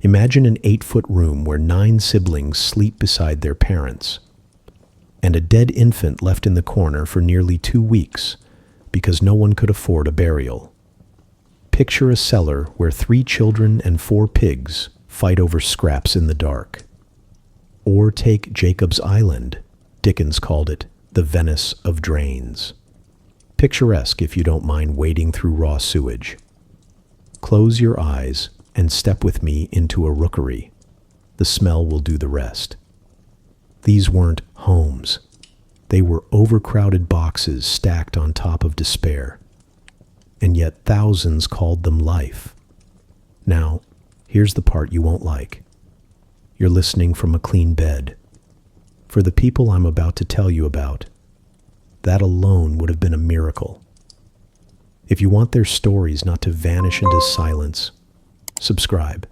Imagine an 8-foot room where 9 siblings sleep beside their parents, and a dead infant left in the corner for nearly 2 weeks because no one could afford a burial. Picture a cellar where 3 children and 4 pigs fight over scraps in the dark. Or take Jacob's Island. Dickens called it the Venice of drains. Picturesque if you don't mind wading through raw sewage. Close your eyes and step with me into a rookery. The smell will do the rest. These weren't homes. They were overcrowded boxes stacked on top of despair. And yet thousands called them life. Now, here's the part you won't like. You're listening from a clean bed. For the people I'm about to tell you about, that alone would have been a miracle. If you want their stories not to vanish into silence, subscribe.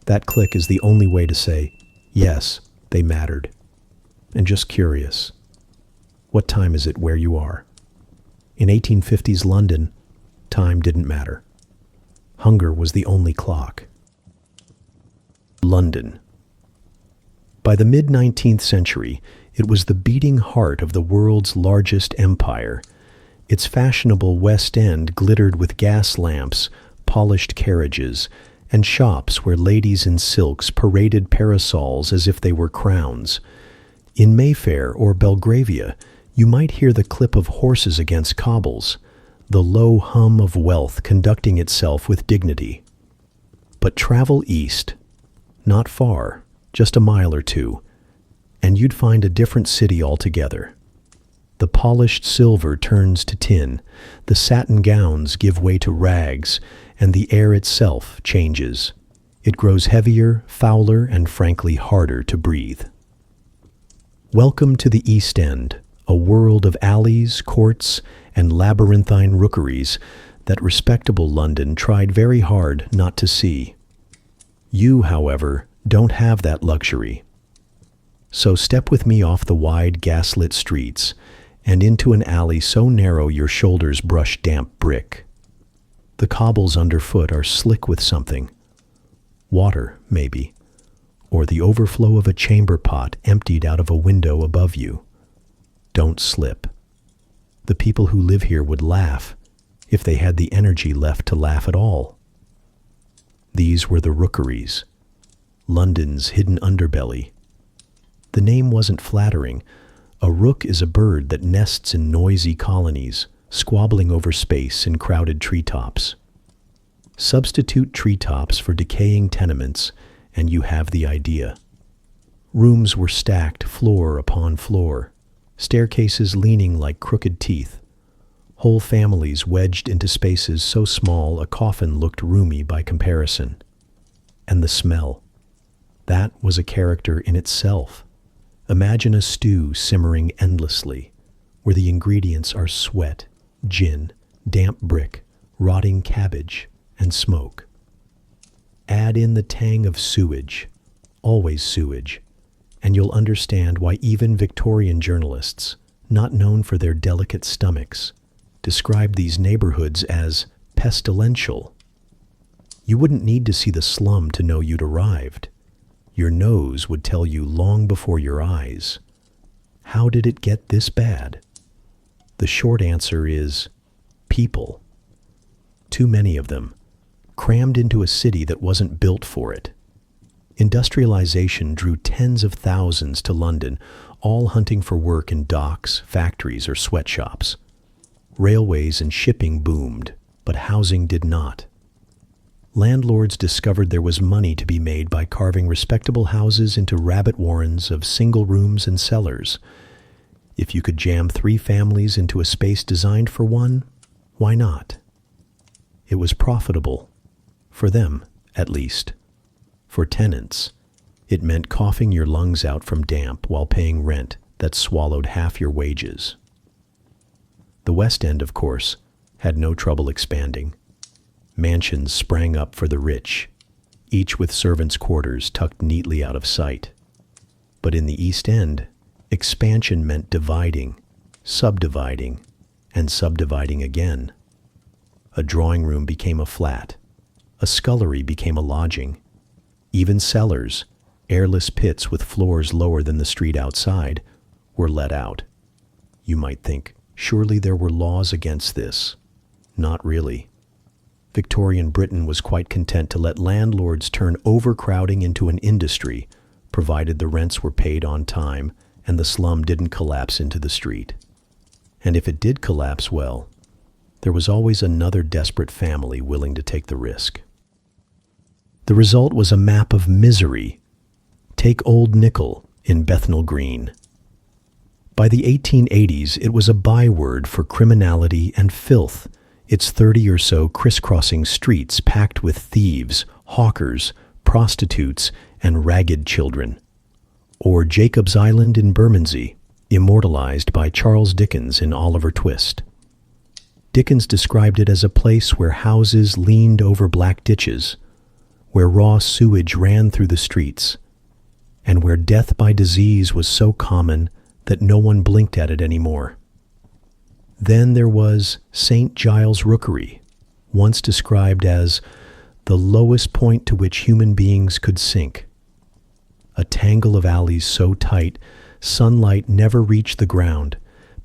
That click is the only way to say, yes, they mattered. And just curious, what time is it where you are? In 1850s London, time didn't matter. Hunger was the only clock. London. By the mid-19th century, it was the beating heart of the world's largest empire. Its fashionable West End glittered with gas lamps, polished carriages, and shops where ladies in silks paraded parasols as if they were crowns. In Mayfair or Belgravia, you might hear the clip of horses against cobbles, the low hum of wealth conducting itself with dignity. But travel east, not far, just a mile or two, and you'd find a different city altogether. The polished silver turns to tin, the satin gowns give way to rags, and the air itself changes. It grows heavier, fouler, and frankly harder to breathe. Welcome to the East End, a world of alleys, courts, and labyrinthine rookeries that respectable London tried very hard not to see. You, however, don't have that luxury. So step with me off the wide gaslit streets and into an alley so narrow your shoulders brush damp brick. The cobbles underfoot are slick with something. Water, maybe, or the overflow of a chamber pot emptied out of a window above you. Don't slip. The people who live here would laugh if they had the energy left to laugh at all. These were the rookeries, London's hidden underbelly. The name wasn't flattering. A rook is a bird that nests in noisy colonies, squabbling over space in crowded treetops. Substitute treetops for decaying tenements, and you have the idea. Rooms were stacked floor upon floor, staircases leaning like crooked teeth, whole families wedged into spaces so small a coffin looked roomy by comparison. And the smell. That was a character in itself. Imagine a stew simmering endlessly, where the ingredients are sweat, gin, damp brick, rotting cabbage, and smoke. Add in the tang of sewage, always sewage, and you'll understand why even Victorian journalists, not known for their delicate stomachs, described these neighborhoods as pestilential. You wouldn't need to see the slum to know you'd arrived. Your nose would tell you long before your eyes. How did it get this bad? The short answer is people. Too many of them, crammed into a city that wasn't built for it. Industrialization drew tens of thousands to London, all hunting for work in docks, factories, or sweatshops. Railways and shipping boomed, but housing did not. Landlords discovered there was money to be made by carving respectable houses into rabbit warrens of single rooms and cellars. If you could jam 3 families into a space designed for one, why not? It was profitable. For them, at least. For tenants, it meant coughing your lungs out from damp while paying rent that swallowed half your wages. The West End, of course, had no trouble expanding. Mansions sprang up for the rich, each with servants' quarters tucked neatly out of sight. But in the East End, expansion meant dividing, subdividing, and subdividing again. A drawing room became a flat. A scullery became a lodging. Even cellars, airless pits with floors lower than the street outside, were let out. You might think, surely there were laws against this. Not really. Victorian Britain was quite content to let landlords turn overcrowding into an industry, provided the rents were paid on time and the slum didn't collapse into the street. And if it did collapse, well, there was always another desperate family willing to take the risk. The result was a map of misery. Take Old Nickel in Bethnal Green. By the 1880s, it was a byword for criminality and filth, its 30 or so crisscrossing streets packed with thieves, hawkers, prostitutes, and ragged children. Or Jacob's Island in Bermondsey, immortalized by Charles Dickens in Oliver Twist. Dickens described it as a place where houses leaned over black ditches, where raw sewage ran through the streets, and where death by disease was so common that no one blinked at it anymore. Then there was St. Giles' Rookery, once described as the lowest point to which human beings could sink. A tangle of alleys so tight, sunlight never reached the ground,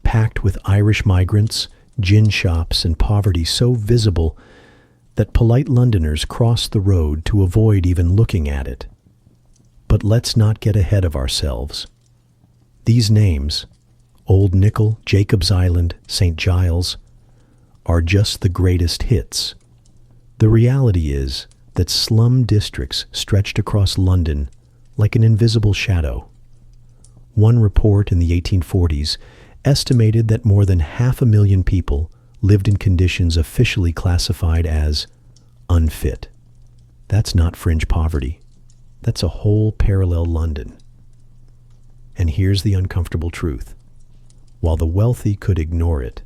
packed with Irish migrants, gin shops, and poverty so visible that polite Londoners crossed the road to avoid even looking at it. But let's not get ahead of ourselves. These names, Old Nickel, Jacob's Island, St. Giles, are just the greatest hits. The reality is that slum districts stretched across London like an invisible shadow. One report in the 1840s estimated that more than 500,000 people lived in conditions officially classified as unfit. That's not fringe poverty. That's a whole parallel London. And here's the uncomfortable truth. While the wealthy could ignore it,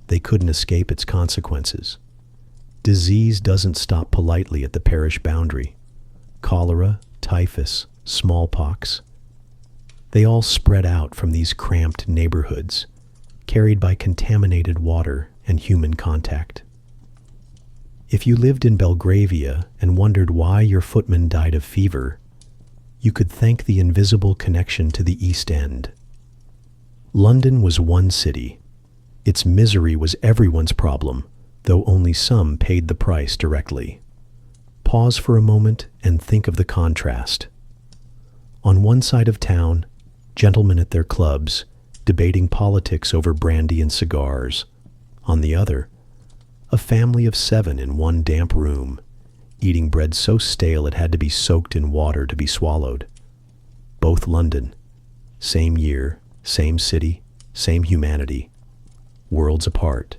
they couldn't escape its consequences. Disease doesn't stop politely at the parish boundary. Cholera, typhus, smallpox, they all spread out from these cramped neighborhoods, carried by contaminated water and human contact. If you lived in Belgravia and wondered why your footman died of fever, you could thank the invisible connection to the East End. London was one city. Its misery was everyone's problem, though only some paid the price directly. Pause for a moment and think of the contrast. On one side of town, gentlemen at their clubs, debating politics over brandy and cigars. On the other, a family of 7 in one damp room, eating bread so stale it had to be soaked in water to be swallowed. Both London. Same year, same city, same humanity. Worlds apart.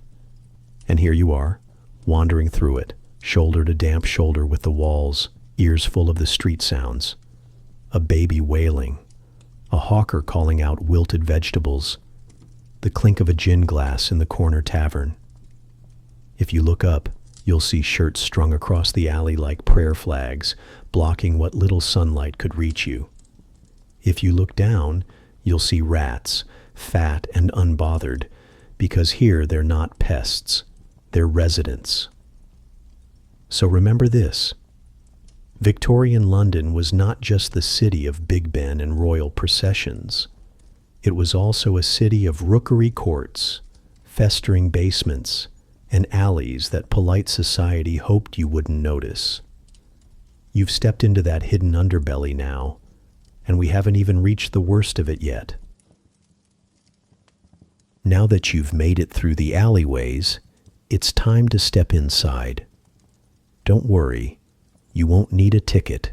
And here you are, wandering through it, shoulder to damp shoulder with the walls, ears full of the street sounds. A baby wailing, a hawker calling out wilted vegetables, the clink of a gin glass in the corner tavern. If you look up, you'll see shirts strung across the alley like prayer flags, blocking what little sunlight could reach you. If you look down, you'll see rats, fat and unbothered, because here they're not pests, they're residents. So remember this. Victorian London was not just the city of Big Ben and royal processions. It was also a city of rookery courts, festering basements, and alleys that polite society hoped you wouldn't notice. You've stepped into that hidden underbelly now, and we haven't even reached the worst of it yet. Now that you've made it through the alleyways, it's time to step inside. Don't worry. You won't need a ticket,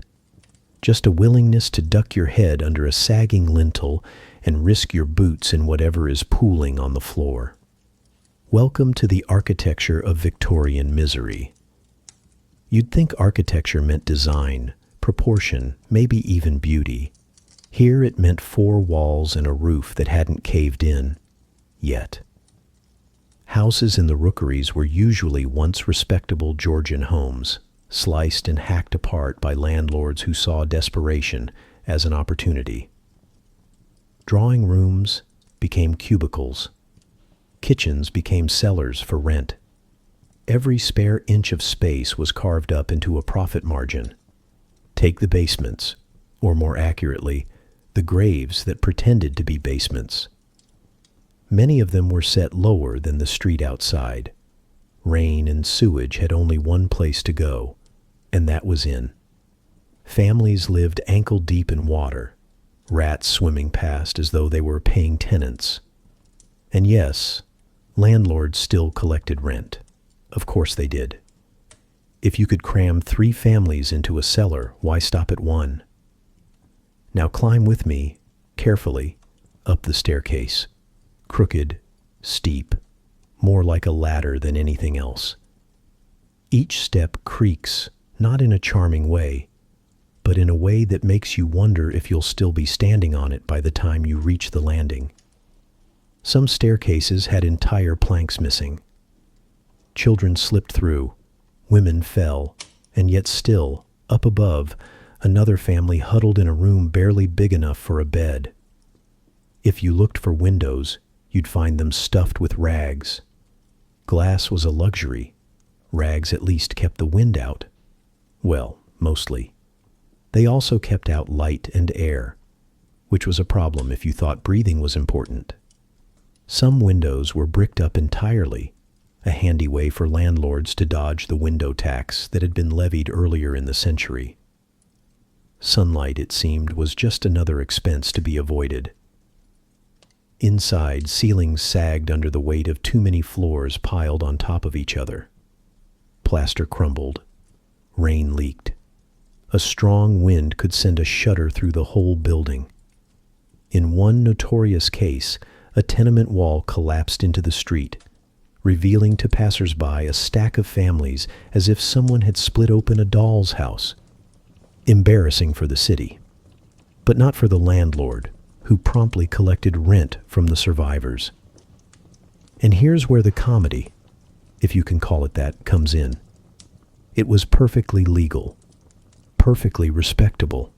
just a willingness to duck your head under a sagging lintel and risk your boots in whatever is pooling on the floor. Welcome to the architecture of Victorian misery. You'd think architecture meant design, proportion, maybe even beauty. Here it meant 4 walls and a roof that hadn't caved in, yet. Houses in the rookeries were usually once respectable Georgian homes, sliced and hacked apart by landlords who saw desperation as an opportunity. Drawing rooms became cubicles. Kitchens became cellars for rent. Every spare inch of space was carved up into a profit margin. Take the basements, or more accurately, the graves that pretended to be basements. Many of them were set lower than the street outside. Rain and sewage had only one place to go, and that was in. Families lived ankle-deep in water, rats swimming past as though they were paying tenants. And yes, landlords still collected rent. Of course they did. If you could cram 3 families into a cellar, why stop at 1? Now climb with me, carefully, up the staircase. Crooked, steep, more like a ladder than anything else. Each step creaks, not in a charming way, but in a way that makes you wonder if you'll still be standing on it by the time you reach the landing. Some staircases had entire planks missing. Children slipped through, women fell, and yet still, up above, another family huddled in a room barely big enough for a bed. If you looked for windows, you'd find them stuffed with rags. Glass was a luxury. Rags at least kept the wind out. Well, mostly. They also kept out light and air, which was a problem if you thought breathing was important. Some windows were bricked up entirely, a handy way for landlords to dodge the window tax that had been levied earlier in the century. Sunlight, it seemed, was just another expense to be avoided. Inside, ceilings sagged under the weight of too many floors piled on top of each other. Plaster crumbled. Rain leaked. A strong wind could send a shudder through the whole building. In one notorious case, a tenement wall collapsed into the street, revealing to passers-by a stack of families as if someone had split open a doll's house. Embarrassing for the city, but not for the landlord, who promptly collected rent from the survivors. And here's where the comedy, if you can call it that, comes in. It was perfectly legal, perfectly respectable.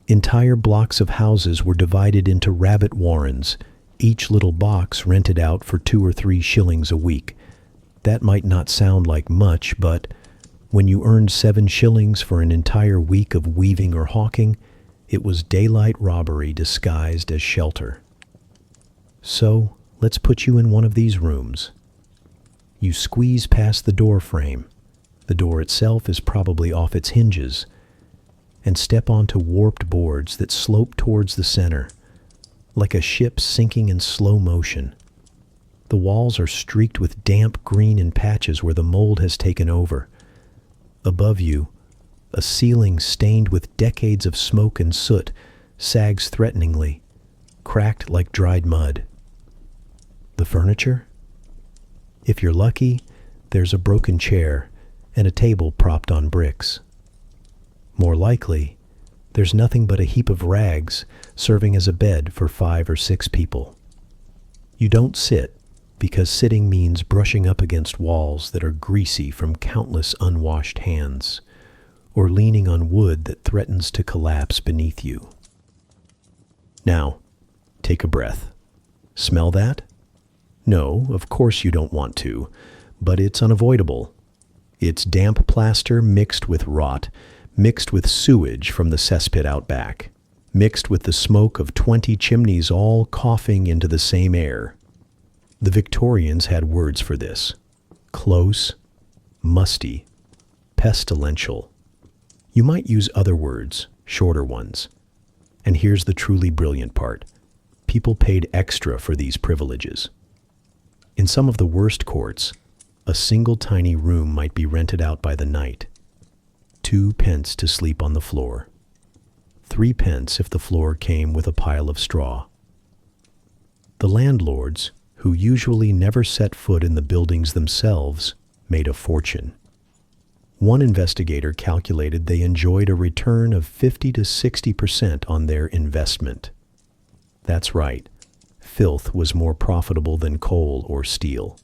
Entire blocks of houses were divided into rabbit warrens, each little box rented out for 2 or 3 shillings a week. That might not sound like much, but when you earned 7 shillings for an entire week of weaving or hawking, it was daylight robbery disguised as shelter. So, let's put you in one of these rooms. You squeeze past the door frame. The door itself is probably off its hinges, and step onto warped boards that slope towards the center, like a ship sinking in slow motion. The walls are streaked with damp green in patches where the mold has taken over. Above you, a ceiling stained with decades of smoke and soot sags threateningly, cracked like dried mud. The furniture? If you're lucky, there's a broken chair and a table propped on bricks. More likely, there's nothing but a heap of rags serving as a bed for 5 or 6 people. You don't sit, because sitting means brushing up against walls that are greasy from countless unwashed hands, or leaning on wood that threatens to collapse beneath you. Now, take a breath. Smell that? No, of course you don't want to, but it's unavoidable. It's damp plaster mixed with rot, mixed with sewage from the cesspit out back, mixed with the smoke of 20 chimneys all coughing into the same air. The Victorians had words for this: close, musty, pestilential. You might use other words, shorter ones. And here's the truly brilliant part. People paid extra for these privileges. In some of the worst courts, a single tiny room might be rented out by the night. 2 pence to sleep on the floor. 3 pence if the floor came with a pile of straw. The landlords, who usually never set foot in the buildings themselves, made a fortune. One investigator calculated they enjoyed a return of 50 to 60% on their investment. That's right, filth was more profitable than coal or steel.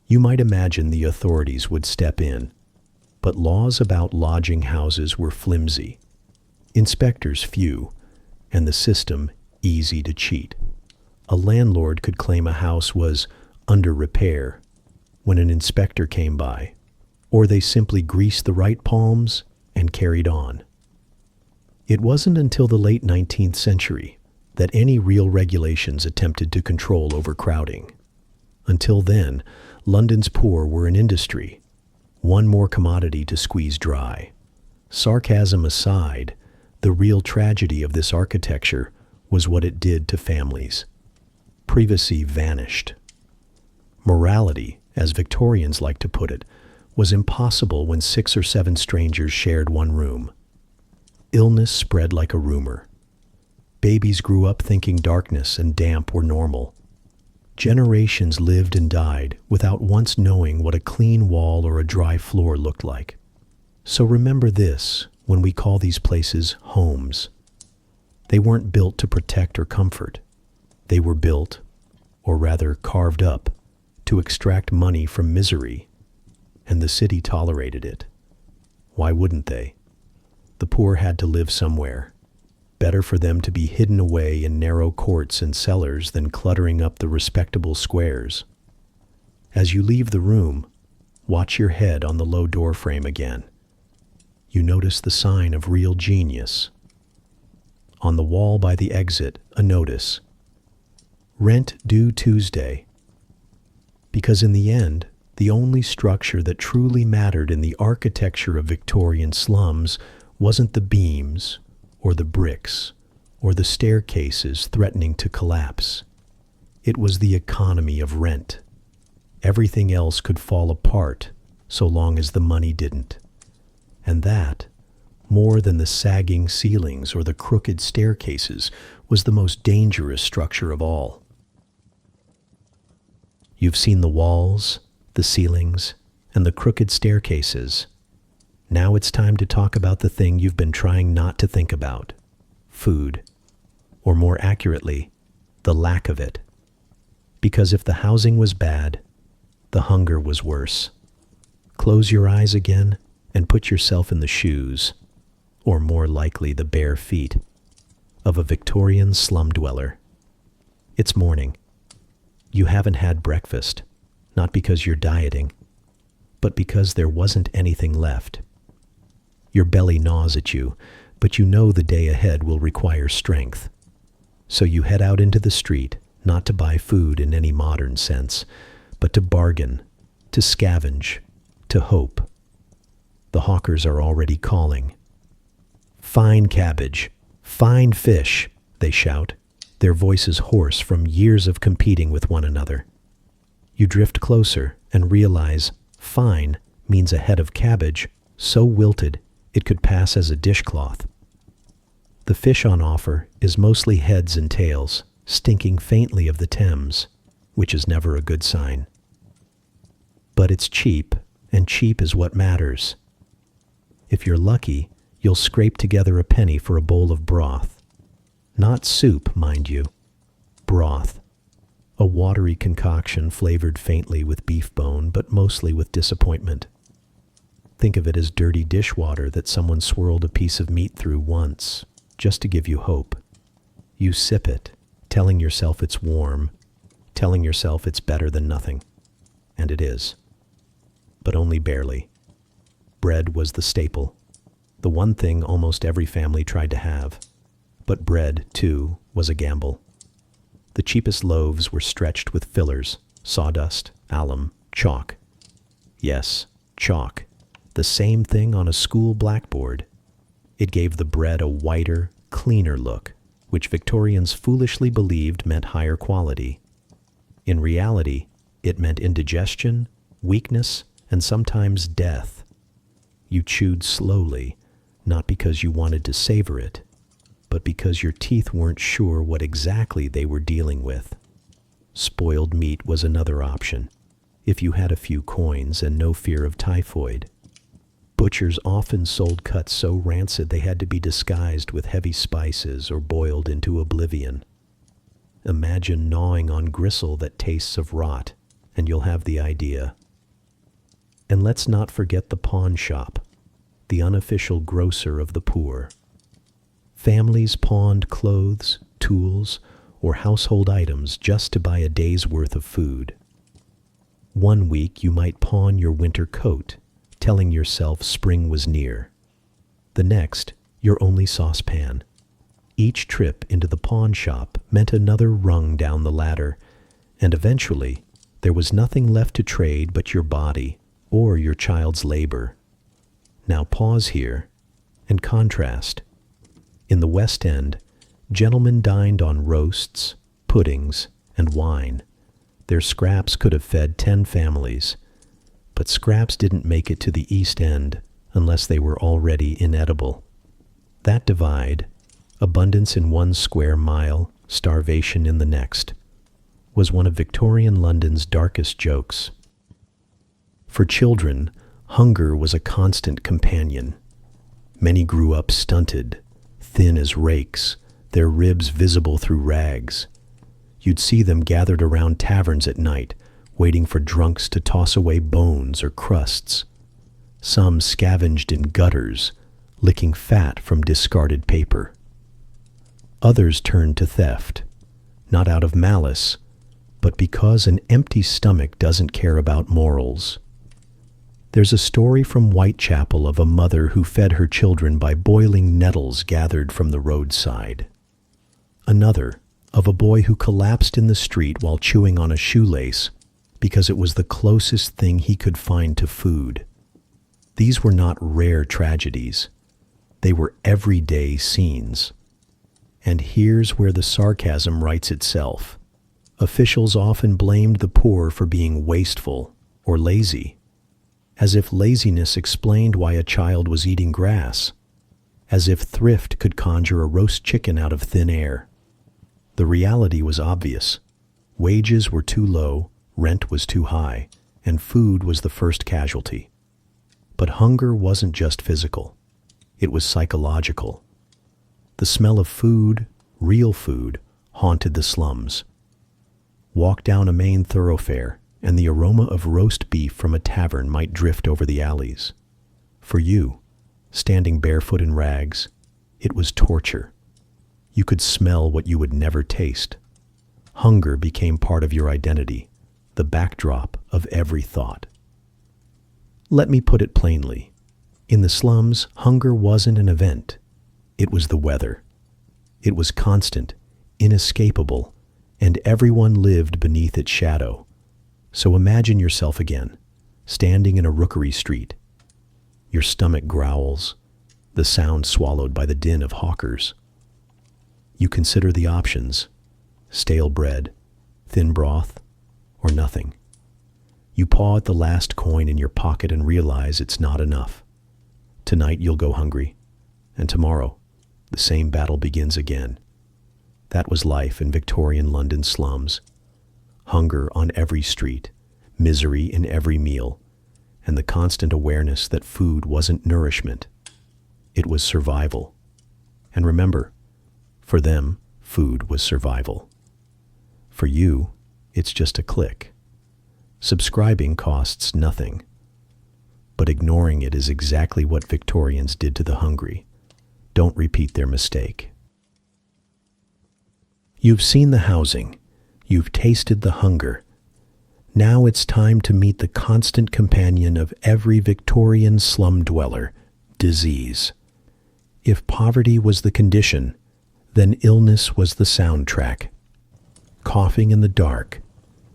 You might imagine the authorities would step in, but laws about lodging houses were flimsy, inspectors few, and the system easy to cheat. A landlord could claim a house was under repair when an inspector came by, or they simply greased the right palms and carried on. It wasn't until the late 19th century that any real regulations attempted to control overcrowding. Until then, London's poor were an industry, one more commodity to squeeze dry. Sarcasm aside, the real tragedy of this architecture was what it did to families. Privacy vanished. Morality, as Victorians like to put it, was impossible when 6 or 7 strangers shared one room. Illness spread like a rumor. Babies grew up thinking darkness and damp were normal. Generations lived and died without once knowing what a clean wall or a dry floor looked like. So remember this when we call these places homes. They weren't built to protect or comfort. They were built, or rather carved up, to extract money from misery, and the city tolerated it. Why wouldn't they? The poor had to live somewhere. Better for them to be hidden away in narrow courts and cellars than cluttering up the respectable squares. As you leave the room, watch your head on the low door frame again. You notice the sign of real genius. On the wall by the exit, a notice. Rent due Tuesday. Because in the end, the only structure that truly mattered in the architecture of Victorian slums wasn't the beams, or the bricks, or the staircases threatening to collapse. It was the economy of rent. Everything else could fall apart so long as the money didn't. And that, more than the sagging ceilings or the crooked staircases, was the most dangerous structure of all. You've seen the walls, the ceilings, and the crooked staircases. Now it's time to talk about the thing you've been trying not to think about: food. Or more accurately, the lack of it. Because if the housing was bad, the hunger was worse. Close your eyes again and put yourself in the shoes, or more likely the bare feet, of a Victorian slum dweller. It's morning. You haven't had breakfast, not because you're dieting, but because there wasn't anything left. Your belly gnaws at you, but you know the day ahead will require strength. So you head out into the street, not to buy food in any modern sense, but to bargain, to scavenge, to hope. The hawkers are already calling. "Fine cabbage, fine fish," they shout, their voices hoarse from years of competing with one another. You drift closer and realize fine means a head of cabbage so wilted it could pass as a dishcloth. The fish on offer is mostly heads and tails, stinking faintly of the Thames, which is never a good sign. But it's cheap, and cheap is what matters. If you're lucky, you'll scrape together a penny for a bowl of broth. Not soup, mind you. Broth. A watery concoction flavored faintly with beef bone, but mostly with disappointment. Think of it as dirty dishwater that someone swirled a piece of meat through once, just to give you hope. You sip it, telling yourself it's warm, telling yourself it's better than nothing. And it is. But only barely. Bread was the staple, the one thing almost every family tried to have. But bread, too, was a gamble. The cheapest loaves were stretched with fillers, sawdust, alum, chalk. Yes, chalk. The same thing on a school blackboard. It gave the bread a whiter, cleaner look, which Victorians foolishly believed meant higher quality. In reality, it meant indigestion, weakness, and sometimes death. You chewed slowly, not because you wanted to savor it, but because your teeth weren't sure what exactly they were dealing with. Spoiled meat was another option, if you had a few coins and no fear of typhoid. Butchers often sold cuts so rancid they had to be disguised with heavy spices or boiled into oblivion. Imagine gnawing on gristle that tastes of rot, and you'll have the idea. And let's not forget the pawn shop, the unofficial grocer of the poor. Families pawned clothes, tools, or household items just to buy a day's worth of food. One week you might pawn your winter coat, telling yourself spring was near. The next, your only saucepan. Each trip into the pawn shop meant another rung down the ladder, and eventually there was nothing left to trade but your body or your child's labor. Now pause here and contrast. In the West End, gentlemen dined on roasts, puddings, and wine. Their scraps could have fed 10 families, but scraps didn't make it to the East End unless they were already inedible. That divide, abundance in one square mile, starvation in the next, was one of Victorian London's darkest jokes. For children, hunger was a constant companion. Many grew up stunted, thin as rakes, their ribs visible through rags. You'd see them gathered around taverns at night, waiting for drunks to toss away bones or crusts. Some scavenged in gutters, licking fat from discarded paper. Others turned to theft, not out of malice, but because an empty stomach doesn't care about morals. There's a story from Whitechapel of a mother who fed her children by boiling nettles gathered from the roadside. Another, of a boy who collapsed in the street while chewing on a shoelace because it was the closest thing he could find to food. These were not rare tragedies. They were everyday scenes. And here's where the sarcasm writes itself. Officials often blamed the poor for being wasteful or lazy, as if laziness explained why a child was eating grass, as if thrift could conjure a roast chicken out of thin air. The reality was obvious. Wages were too low, rent was too high, and food was the first casualty. But hunger wasn't just physical. It was psychological. The smell of food, real food, haunted the slums. Walk down a main thoroughfare, and the aroma of roast beef from a tavern might drift over the alleys. For you, standing barefoot in rags, it was torture. You could smell what you would never taste. Hunger became part of your identity, the backdrop of every thought. Let me put it plainly. In the slums, hunger wasn't an event. It was the weather. It was constant, inescapable, and everyone lived beneath its shadow. So imagine yourself again, standing in a rookery street. Your stomach growls, the sound swallowed by the din of hawkers. You consider the options: stale bread, thin broth, or nothing. You paw at the last coin in your pocket and realize it's not enough. Tonight you'll go hungry, and tomorrow the same battle begins again. That was life in Victorian London slums. Hunger on every street, misery in every meal, and the constant awareness that food wasn't nourishment. It was survival. And remember, for them, food was survival. For you, it's just a click. Subscribing costs nothing. But ignoring it is exactly what Victorians did to the hungry. Don't repeat their mistake. You've seen the housing. You've tasted the hunger. Now it's time to meet the constant companion of every Victorian slum dweller: disease. If poverty was the condition, then illness was the soundtrack. Coughing in the dark,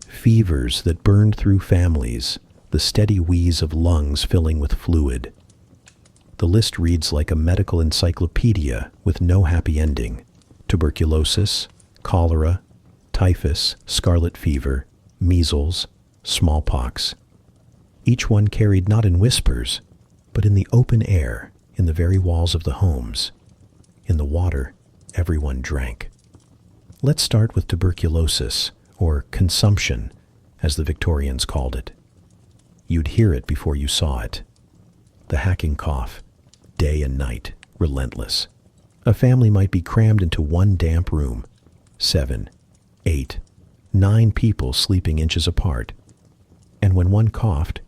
fevers that burned through families, the steady wheeze of lungs filling with fluid. The list reads like a medical encyclopedia with no happy ending. Tuberculosis, cholera, typhus, scarlet fever, measles, smallpox. Each one carried not in whispers, but in the open air, in the very walls of the homes. In the water everyone drank. Let's start with tuberculosis, or consumption, as the Victorians called it. You'd hear it before you saw it. The hacking cough, day and night, relentless. A family might be crammed into one damp room, 7, 8, 9 people sleeping inches apart. And when one coughed,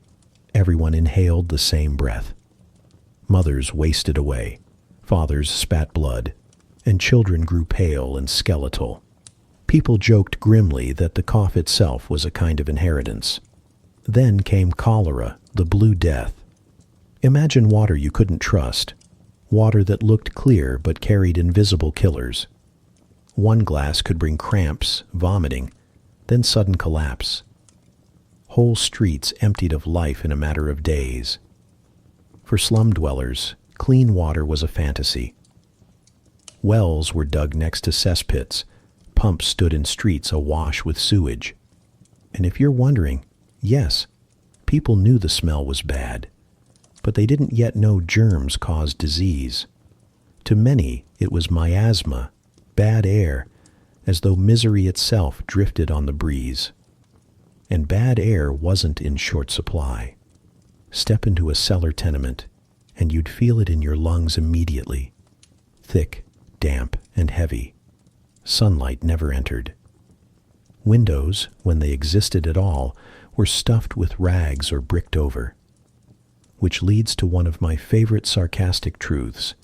everyone inhaled the same breath. Mothers wasted away, fathers spat blood, and children grew pale and skeletal. People joked grimly that the cough itself was a kind of inheritance. Then came cholera, the Blue Death. Imagine water you couldn't trust, water that looked clear but carried invisible killers. One glass could bring cramps, vomiting, then sudden collapse. Whole streets emptied of life in a matter of days. For slum dwellers, clean water was a fantasy. Wells were dug next to cesspits. Pumps stood in streets awash with sewage. And if you're wondering, yes, people knew the smell was bad, but they didn't yet know germs caused disease. To many, it was miasma, bad air, as though misery itself drifted on the breeze. And bad air wasn't in short supply. Step into a cellar tenement, and you'd feel it in your lungs immediately. Thick, damp, and heavy. Sunlight never entered. Windows, when they existed at all, were stuffed with rags or bricked over. Which leads to one of my favorite sarcastic truths.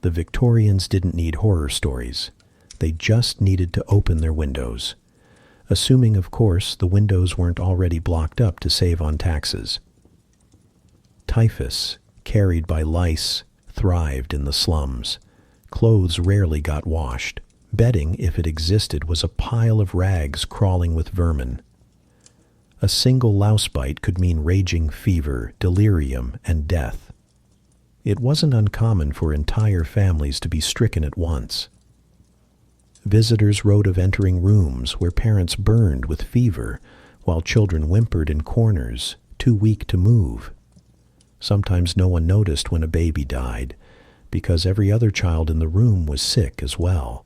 The Victorians didn't need horror stories. They just needed to open their windows. Assuming, of course, the windows weren't already blocked up to save on taxes. Typhus, carried by lice, thrived in the slums. Clothes rarely got washed. Bedding, if it existed, was a pile of rags crawling with vermin. A single louse bite could mean raging fever, delirium, and death. It wasn't uncommon for entire families to be stricken at once. Visitors wrote of entering rooms where parents burned with fever, while children whimpered in corners, too weak to move. Sometimes no one noticed when a baby died, because every other child in the room was sick as well.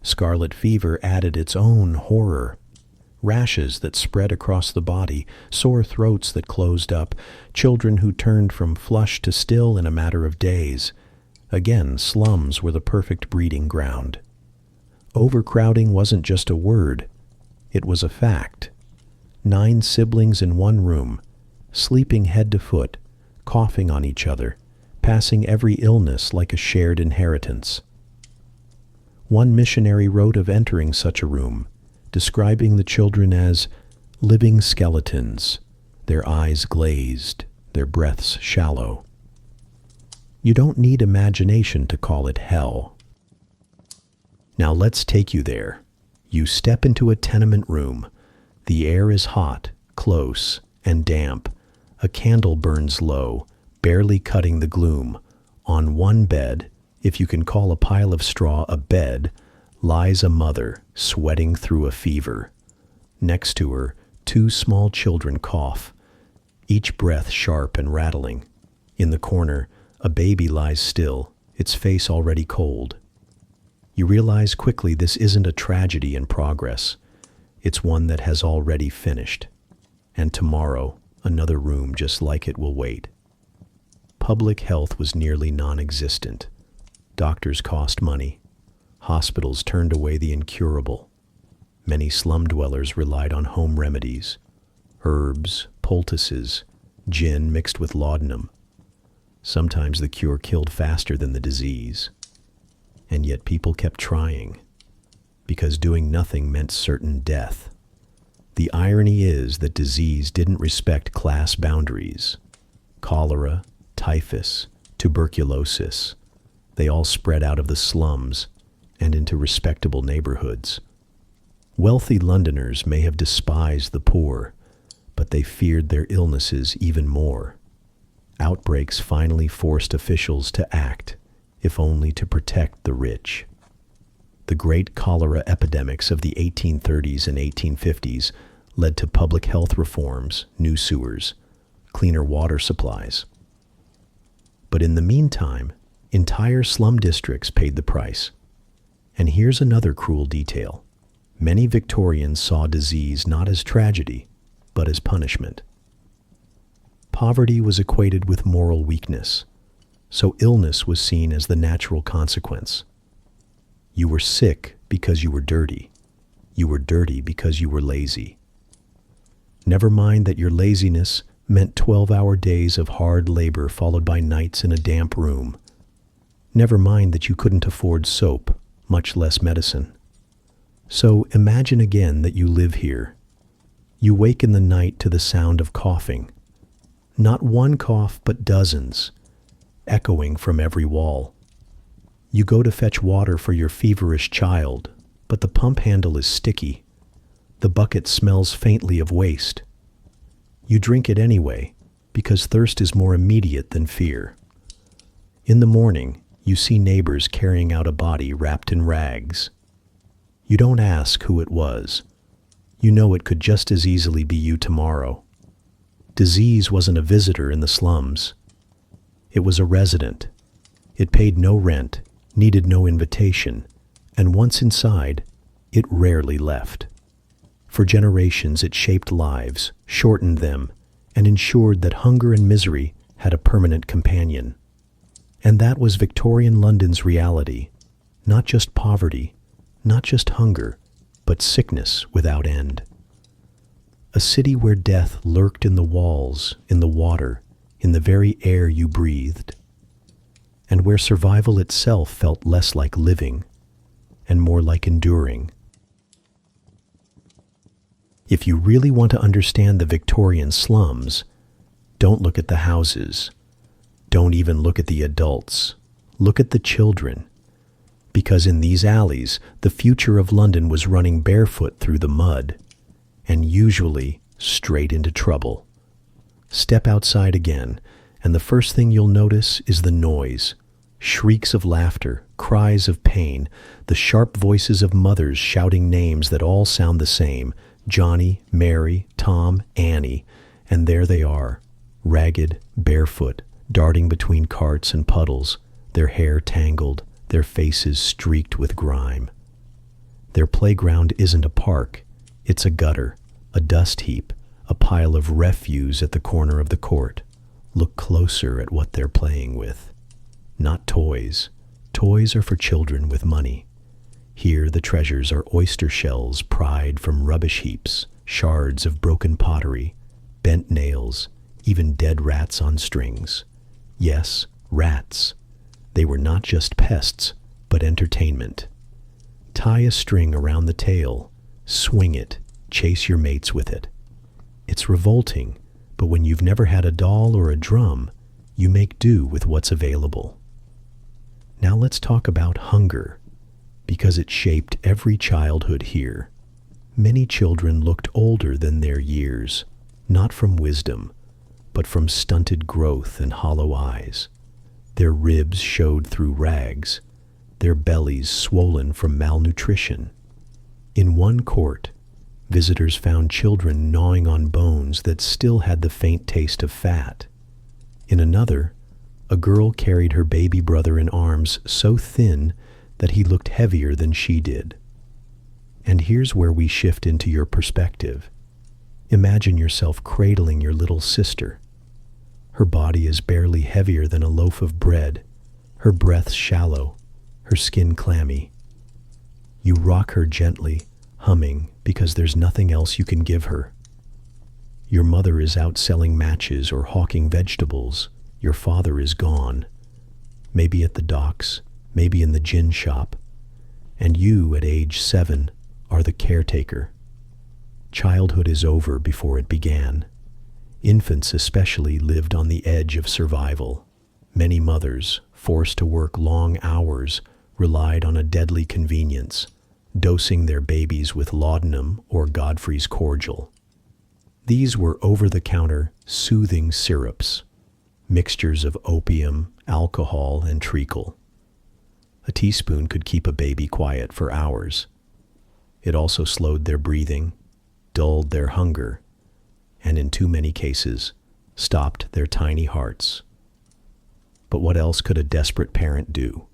Scarlet fever added its own horror. Rashes that spread across the body, sore throats that closed up, children who turned from flush to still in a matter of days. Again, slums were the perfect breeding ground. Overcrowding wasn't just a word, it was a fact. 9 siblings in one room, sleeping head to foot, coughing on each other, passing every illness like a shared inheritance. One missionary wrote of entering such a room, describing the children as living skeletons, their eyes glazed, their breaths shallow. You don't need imagination to call it hell. Now let's take you there. You step into a tenement room. The air is hot, close, and damp. A candle burns low, barely cutting the gloom. On one bed, if you can call a pile of straw a bed, lies a mother, sweating through a fever. Next to her, 2 small children cough, each breath sharp and rattling. In the corner, a baby lies still, its face already cold. You realize quickly this isn't a tragedy in progress. It's one that has already finished. And tomorrow, another room just like it will wait. Public health was nearly non-existent. Doctors cost money. Hospitals turned away the incurable. Many slum dwellers relied on home remedies, herbs, poultices, gin mixed with laudanum. Sometimes the cure killed faster than the disease. And yet people kept trying, because doing nothing meant certain death. The irony is that disease didn't respect class boundaries. Cholera, typhus, tuberculosis, they all spread out of the slums and into respectable neighborhoods. Wealthy Londoners may have despised the poor, but they feared their illnesses even more. Outbreaks finally forced officials to act, if only to protect the rich. The great cholera epidemics of the 1830s and 1850s led to public health reforms, new sewers, cleaner water supplies. But in the meantime, entire slum districts paid the price. And here's another cruel detail. Many Victorians saw disease not as tragedy, but as punishment. Poverty was equated with moral weakness, so illness was seen as the natural consequence. You were sick because you were dirty. You were dirty because you were lazy. Never mind that your laziness meant 12-hour days of hard labor followed by nights in a damp room. Never mind that you couldn't afford soap, much less medicine. So imagine again that you live here. You wake in the night to the sound of coughing. Not one cough, but dozens. echoing from every wall. You go to fetch water for your feverish child, but the pump handle is sticky. The bucket smells faintly of waste. You drink it anyway, because thirst is more immediate than fear. In the morning, you see neighbors carrying out a body wrapped in rags. You don't ask who it was. You know it could just as easily be you tomorrow. Disease wasn't a visitor in the slums. It was a resident. It paid no rent, needed no invitation, and once inside, it rarely left. For generations it shaped lives, shortened them, and ensured that hunger and misery had a permanent companion. And that was Victorian London's reality. Not just poverty, not just hunger, but sickness without end. A city where death lurked in the walls, in the water, in the very air you breathed, and where survival itself felt less like living and more like enduring. If you really want to understand the Victorian slums, don't look at the houses. Don't even look at the adults. Look at the children. Because in these alleys, the future of London was running barefoot through the mud, and usually straight into trouble. Step outside again, and the first thing you'll notice is the noise. Shrieks of laughter, cries of pain, the sharp voices of mothers shouting names that all sound the same: Johnny, Mary, Tom, Annie. And there they are, ragged, barefoot, darting between carts and puddles, their hair tangled, their faces streaked with grime. Their playground isn't a park, it's a gutter, a dust heap, a pile of refuse at the corner of the court. Look closer at what they're playing with. Not toys. Toys are for children with money. Here the treasures are oyster shells pried from rubbish heaps, shards of broken pottery, bent nails, even dead rats on strings. Yes, rats. They were not just pests, but entertainment. Tie a string around the tail, swing it, chase your mates with it. It's revolting, but when you've never had a doll or a drum, you make do with what's available. Now let's talk about hunger, because it shaped every childhood here. Many children looked older than their years, not from wisdom, but from stunted growth and hollow eyes. Their ribs showed through rags, their bellies swollen from malnutrition. In one court, visitors found children gnawing on bones that still had the faint taste of fat. In another, a girl carried her baby brother in arms so thin that he looked heavier than she did. And here's where we shift into your perspective. Imagine yourself cradling your little sister. Her body is barely heavier than a loaf of bread, her breath shallow, her skin clammy. You rock her gently, humming, because there's nothing else you can give her. Your mother is out selling matches or hawking vegetables. Your father is gone, maybe at the docks, maybe in the gin shop, and you, at age 7, are the caretaker. Childhood is over before it began. Infants especially lived on the edge of survival. Many mothers, forced to work long hours, relied on a deadly convenience, dosing their babies with laudanum or Godfrey's cordial. These were over-the-counter, soothing syrups, mixtures of opium, alcohol, and treacle. A teaspoon could keep a baby quiet for hours. It also slowed their breathing, dulled their hunger, and in too many cases, stopped their tiny hearts. But what else could a desperate parent do?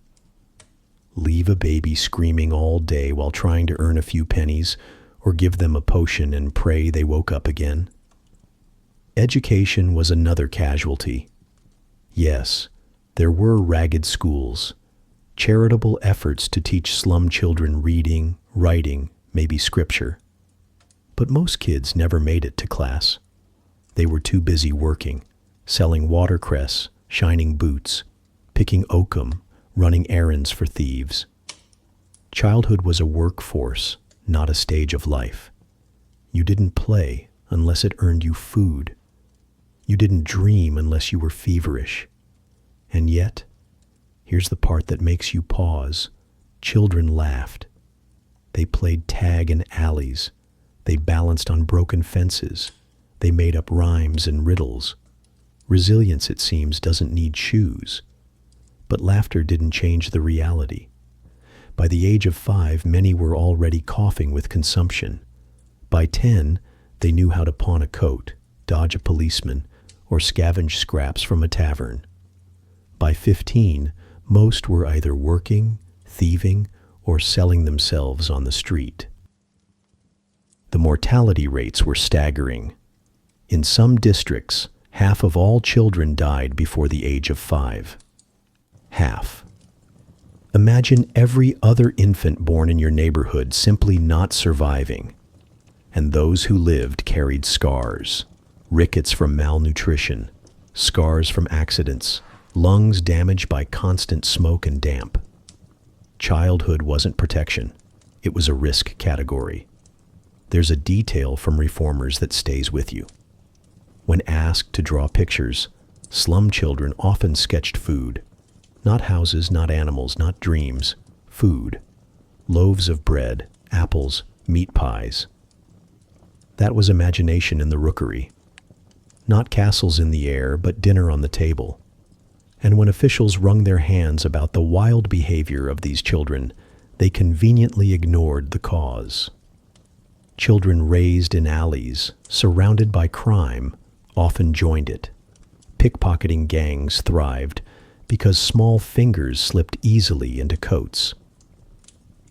Leave a baby screaming all day while trying to earn a few pennies, or give them a potion and pray they woke up again? Education was another casualty. Yes, there were ragged schools, charitable efforts to teach slum children reading, writing, maybe scripture. But most kids never made it to class. They were too busy working, selling watercress, shining boots, picking oakum, running errands for thieves. Childhood was a workforce, not a stage of life. You didn't play unless it earned you food. You didn't dream unless you were feverish. And yet, here's the part that makes you pause. Children laughed. They played tag in alleys. They balanced on broken fences. They made up rhymes and riddles. Resilience, it seems, doesn't need shoes. But laughter didn't change the reality. By the age of 5, many were already coughing with consumption. By 10, they knew how to pawn a coat, dodge a policeman, or scavenge scraps from a tavern. By 15, most were either working, thieving, or selling themselves on the street. The mortality rates were staggering. In some districts, half of all children died before the age of 5. Half. Imagine every other infant born in your neighborhood simply not surviving. And those who lived carried scars. Rickets from malnutrition, scars from accidents, lungs damaged by constant smoke and damp. Childhood wasn't protection. It was a risk category. There's a detail from reformers that stays with you. When asked to draw pictures, slum children often sketched food. Not houses, not animals, not dreams. Food. Loaves of bread, apples, meat pies. That was imagination in the rookery. Not castles in the air, but dinner on the table. And when officials wrung their hands about the wild behavior of these children, they conveniently ignored the cause. Children raised in alleys, surrounded by crime, often joined it. Pickpocketing gangs thrived because small fingers slipped easily into coats.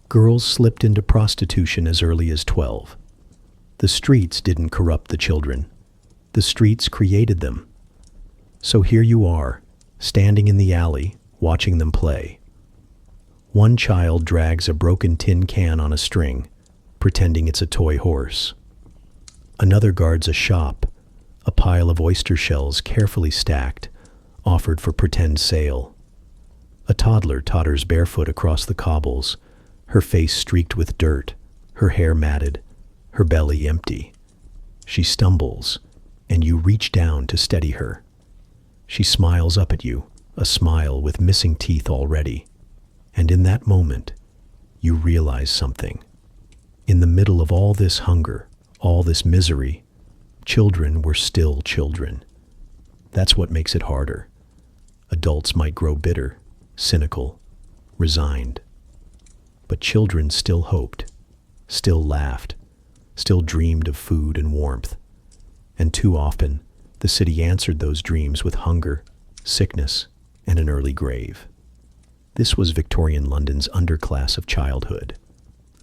Girls slipped into prostitution as early as 12. The streets didn't corrupt the children. The streets created them. So here you are, standing in the alley, watching them play. One child drags a broken tin can on a string, pretending it's a toy horse. Another guards a shop, a pile of oyster shells carefully stacked, offered for pretend sale. A toddler totters barefoot across the cobbles, her face streaked with dirt, her hair matted, her belly empty. She stumbles, and you reach down to steady her. She smiles up at you, a smile with missing teeth already. And in that moment, you realize something. In the middle of all this hunger, all this misery, children were still children. That's what makes it harder. Adults might grow bitter, cynical, resigned. But children still hoped, still laughed, still dreamed of food and warmth. And too often, the city answered those dreams with hunger, sickness, and an early grave. This was Victorian London's underclass of childhood,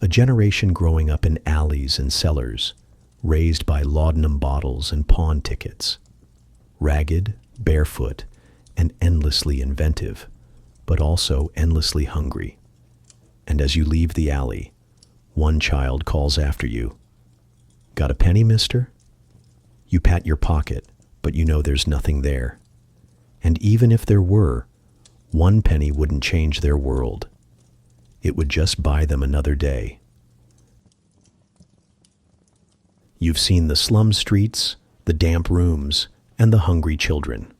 a generation growing up in alleys and cellars, raised by laudanum bottles and pawn tickets. Ragged, barefoot, and endlessly inventive, but also endlessly hungry. And as you leave the alley, one child calls after you. "Got a penny, mister?" You pat your pocket, but you know there's nothing there. And even if there were, one penny wouldn't change their world. It would just buy them another day. You've seen the slum streets, the damp rooms, and the hungry children.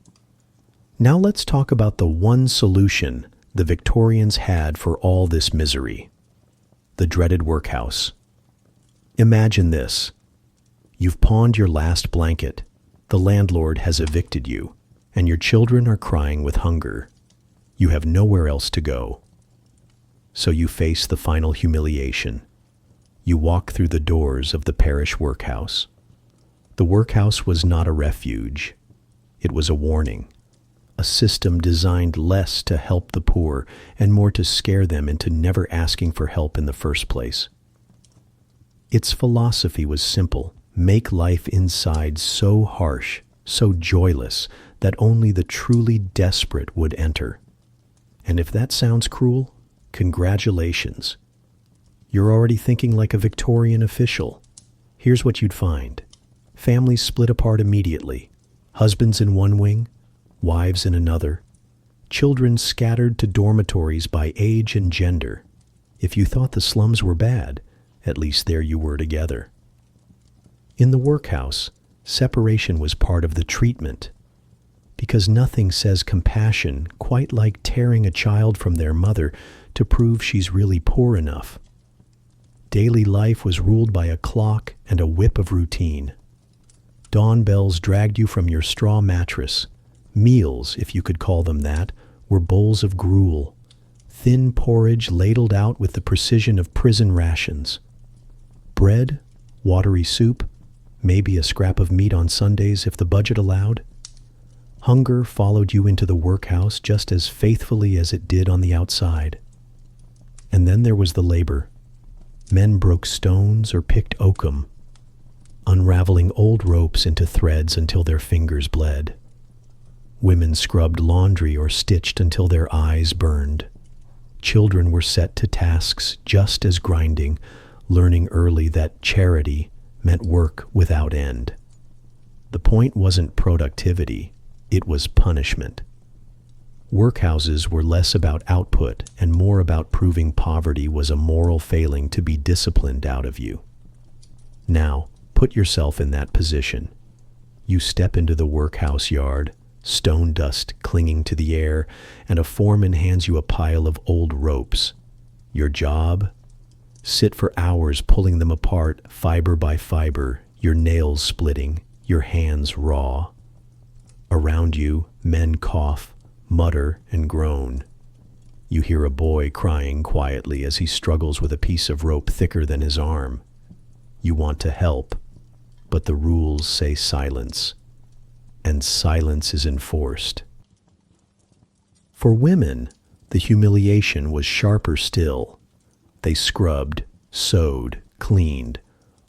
Now let's talk about the one solution the Victorians had for all this misery: the dreaded workhouse. Imagine this. You've pawned your last blanket, the landlord has evicted you, and your children are crying with hunger. You have nowhere else to go. So you face the final humiliation. You walk through the doors of the parish workhouse. The workhouse was not a refuge. It was a warning. A system designed less to help the poor and more to scare them into never asking for help in the first place. Its philosophy was simple: make life inside so harsh, so joyless, that only the truly desperate would enter. And if that sounds cruel, congratulations. You're already thinking like a Victorian official. Here's what you'd find. Families split apart immediately. Husbands in one wing, wives in another. Children scattered to dormitories by age and gender. If you thought the slums were bad, at least there you were together. In the workhouse, separation was part of the treatment. because nothing says compassion quite like tearing a child from their mother to prove she's really poor enough. Daily life was ruled by a clock and a whip of routine. Dawn bells dragged you from your straw mattress. Meals, if you could call them that, were bowls of gruel, thin porridge ladled out with the precision of prison rations. Bread, watery soup, maybe a scrap of meat on Sundays if the budget allowed. Hunger followed you into the workhouse just as faithfully as it did on the outside. And then there was the labor. Men broke stones or picked oakum, unraveling old ropes into threads until their fingers bled. Women scrubbed laundry or stitched until their eyes burned. Children were set to tasks just as grinding, learning early that charity meant work without end. The point wasn't productivity, it was punishment. Workhouses were less about output and more about proving poverty was a moral failing to be disciplined out of you. Now, put yourself in that position. You step into the workhouse yard, stone dust clinging to the air, and a foreman hands you a pile of old ropes. Your job? Sit for hours pulling them apart, fiber by fiber, your nails splitting, your hands raw. Around you, men cough, mutter, and groan. You hear a boy crying quietly as he struggles with a piece of rope thicker than his arm. You want to help, but the rules say silence, and silence is enforced. For women, the humiliation was sharper still. They scrubbed, sewed, cleaned,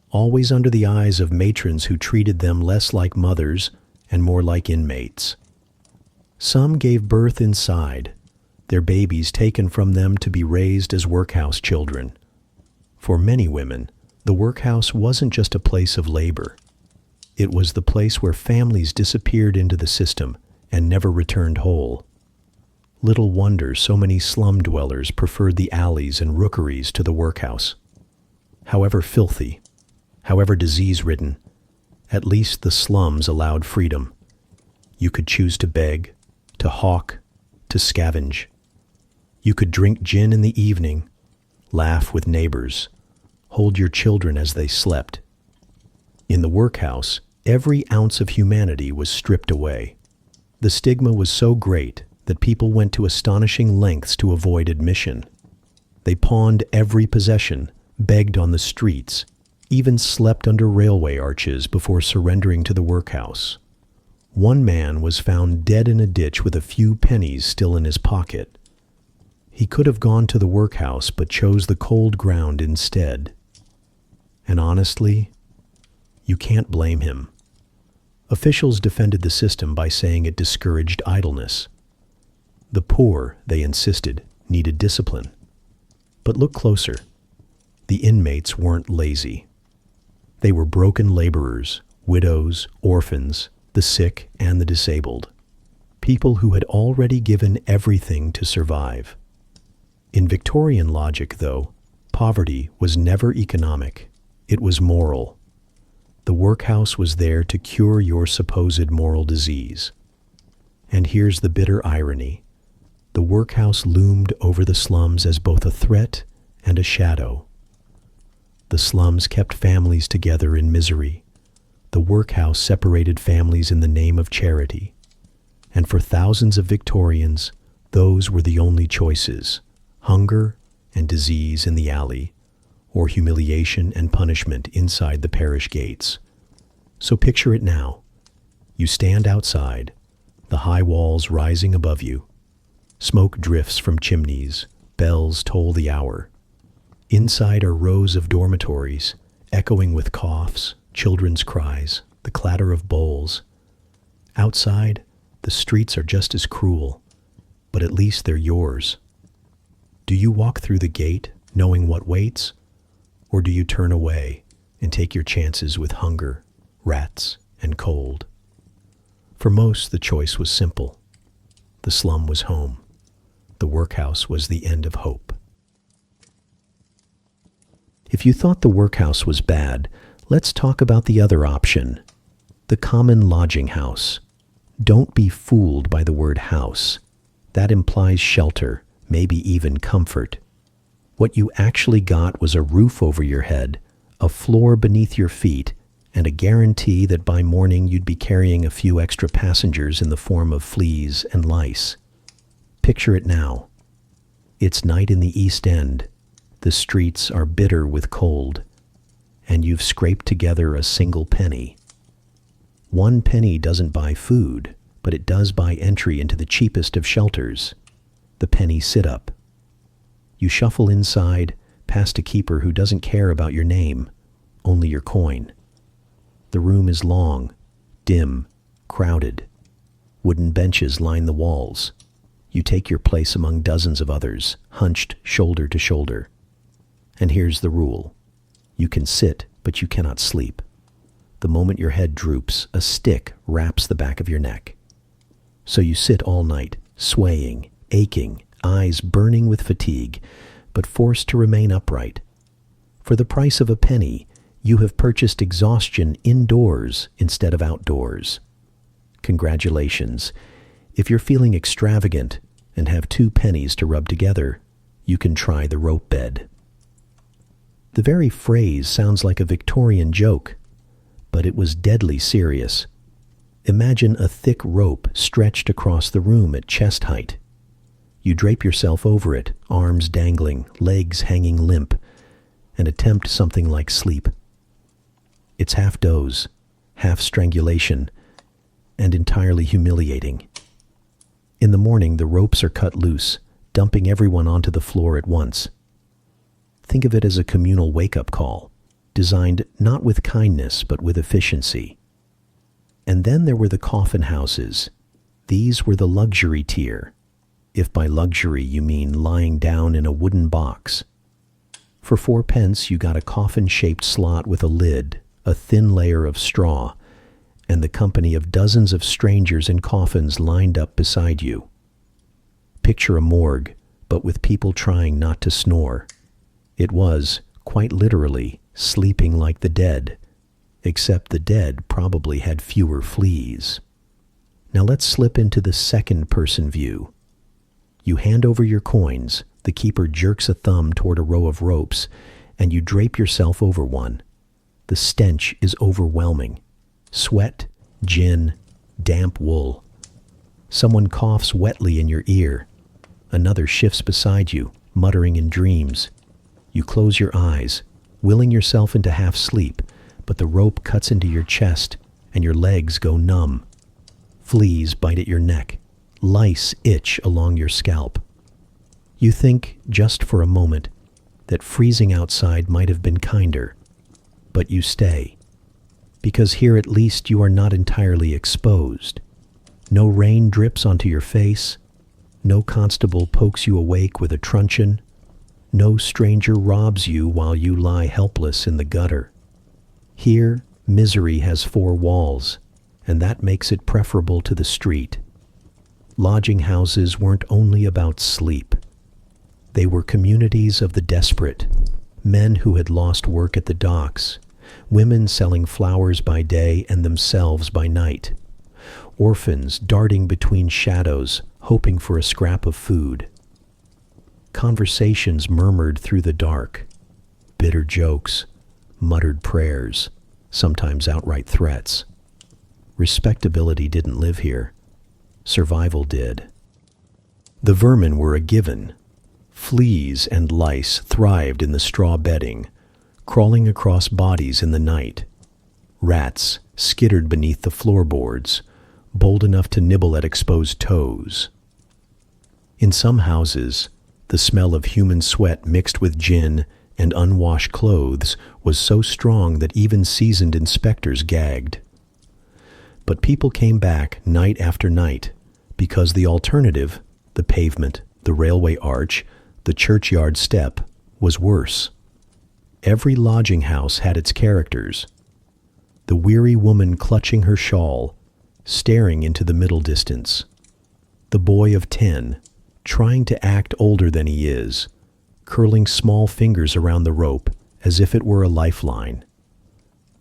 always under the eyes of matrons who treated them less like mothers and more like inmates. Some gave birth inside, their babies taken from them to be raised as workhouse children. For many women, the workhouse wasn't just a place of labor. It was the place where families disappeared into the system and never returned whole. Little wonder so many slum dwellers preferred the alleys and rookeries to the workhouse. However filthy, however disease-ridden, at least the slums allowed freedom. You could choose to beg, to hawk, to scavenge. You could drink gin in the evening, laugh with neighbors, hold your children as they slept. In the workhouse, every ounce of humanity was stripped away. The stigma was so great that people went to astonishing lengths to avoid admission. They pawned every possession, begged on the streets, even slept under railway arches before surrendering to the workhouse. One man was found dead in a ditch with a few pennies still in his pocket. He could have gone to the workhouse but chose the cold ground instead. And honestly, you can't blame him. Officials defended the system by saying it discouraged idleness. The poor, they insisted, needed discipline. But look closer. The inmates weren't lazy. They were broken laborers, widows, orphans, the sick and the disabled. People who had already given everything to survive. In Victorian logic, though, poverty was never economic. It was moral. The workhouse was there to cure your supposed moral disease. And here's the bitter irony. The workhouse loomed over the slums as both a threat and a shadow. The slums kept families together in misery. The workhouse separated families in the name of charity. And for thousands of Victorians, those were the only choices: hunger and disease in the alley, or humiliation and punishment inside the parish gates. So picture it now. You stand outside, the high walls rising above you. Smoke drifts from chimneys, bells toll the hour. Inside are rows of dormitories, echoing with coughs, children's cries, the clatter of bowls. Outside, the streets are just as cruel, but at least they're yours. Do you walk through the gate knowing what waits, or do you turn away and take your chances with hunger, rats, and cold? For most, the choice was simple. The slum was home. The workhouse was the end of hope. If you thought the workhouse was bad, let's talk about the other option, the common lodging house. Don't be fooled by the word house. That implies shelter, maybe even comfort. What you actually got was a roof over your head, a floor beneath your feet, and a guarantee that by morning you'd be carrying a few extra passengers in the form of fleas and lice. Picture it now. It's night in the East End. The streets are bitter with cold, and you've scraped together a single penny. 1 penny doesn't buy food, but it does buy entry into the cheapest of shelters, the penny sit-up. You shuffle inside, past a keeper who doesn't care about your name, only your coin. The room is long, dim, crowded. Wooden benches line the walls. You take your place among dozens of others, hunched shoulder to shoulder. And here's the rule. You can sit, but you cannot sleep. The moment your head droops, a stick wraps the back of your neck. So you sit all night, swaying, aching, eyes burning with fatigue, but forced to remain upright. For the price of a penny, you have purchased exhaustion indoors instead of outdoors. Congratulations. If you're feeling extravagant and have 2 pennies to rub together, you can try the rope bed. The very phrase sounds like a Victorian joke, but it was deadly serious. Imagine a thick rope stretched across the room at chest height. You drape yourself over it, arms dangling, legs hanging limp, and attempt something like sleep. It's half doze, half strangulation, and entirely humiliating. In the morning, the ropes are cut loose, dumping everyone onto the floor at once. Think of it as a communal wake-up call, designed not with kindness but with efficiency. And then there were the coffin houses. These were the luxury tier, if by luxury you mean lying down in a wooden box. For 4 pence you got a coffin-shaped slot with a lid, a thin layer of straw, and the company of dozens of strangers in coffins lined up beside you. Picture a morgue, but with people trying not to snore. It was, quite literally, sleeping like the dead, except the dead probably had fewer fleas. Now let's slip into the second-person view. You hand over your coins, the keeper jerks a thumb toward a row of ropes, and you drape yourself over one. The stench is overwhelming. Sweat, gin, damp wool. Someone coughs wetly in your ear. Another shifts beside you, muttering in dreams. You close your eyes, willing yourself into half sleep, but the rope cuts into your chest and your legs go numb. Fleas bite at your neck. Lice itch along your scalp. You think, just for a moment, that freezing outside might have been kinder, but you stay. Because here at least you are not entirely exposed. No rain drips onto your face. No constable pokes you awake with a truncheon. No stranger robs you while you lie helpless in the gutter. Here, misery has 4 walls, and that makes it preferable to the street. Lodging houses weren't only about sleep. They were communities of the desperate, men who had lost work at the docks, women selling flowers by day and themselves by night, orphans darting between shadows, hoping for a scrap of food. Conversations murmured through the dark, bitter jokes, muttered prayers, sometimes outright threats. Respectability didn't live here. Survival did. The vermin were a given. Fleas and lice thrived in the straw bedding, crawling across bodies in the night. Rats skittered beneath the floorboards, bold enough to nibble at exposed toes. In some houses, the smell of human sweat mixed with gin and unwashed clothes was so strong that even seasoned inspectors gagged. But people came back night after night because the alternative, the pavement, the railway arch, the churchyard step, was worse. Every lodging house had its characters. The weary woman clutching her shawl, staring into the middle distance. The boy of 10, trying to act older than he is, curling small fingers around the rope as if it were a lifeline.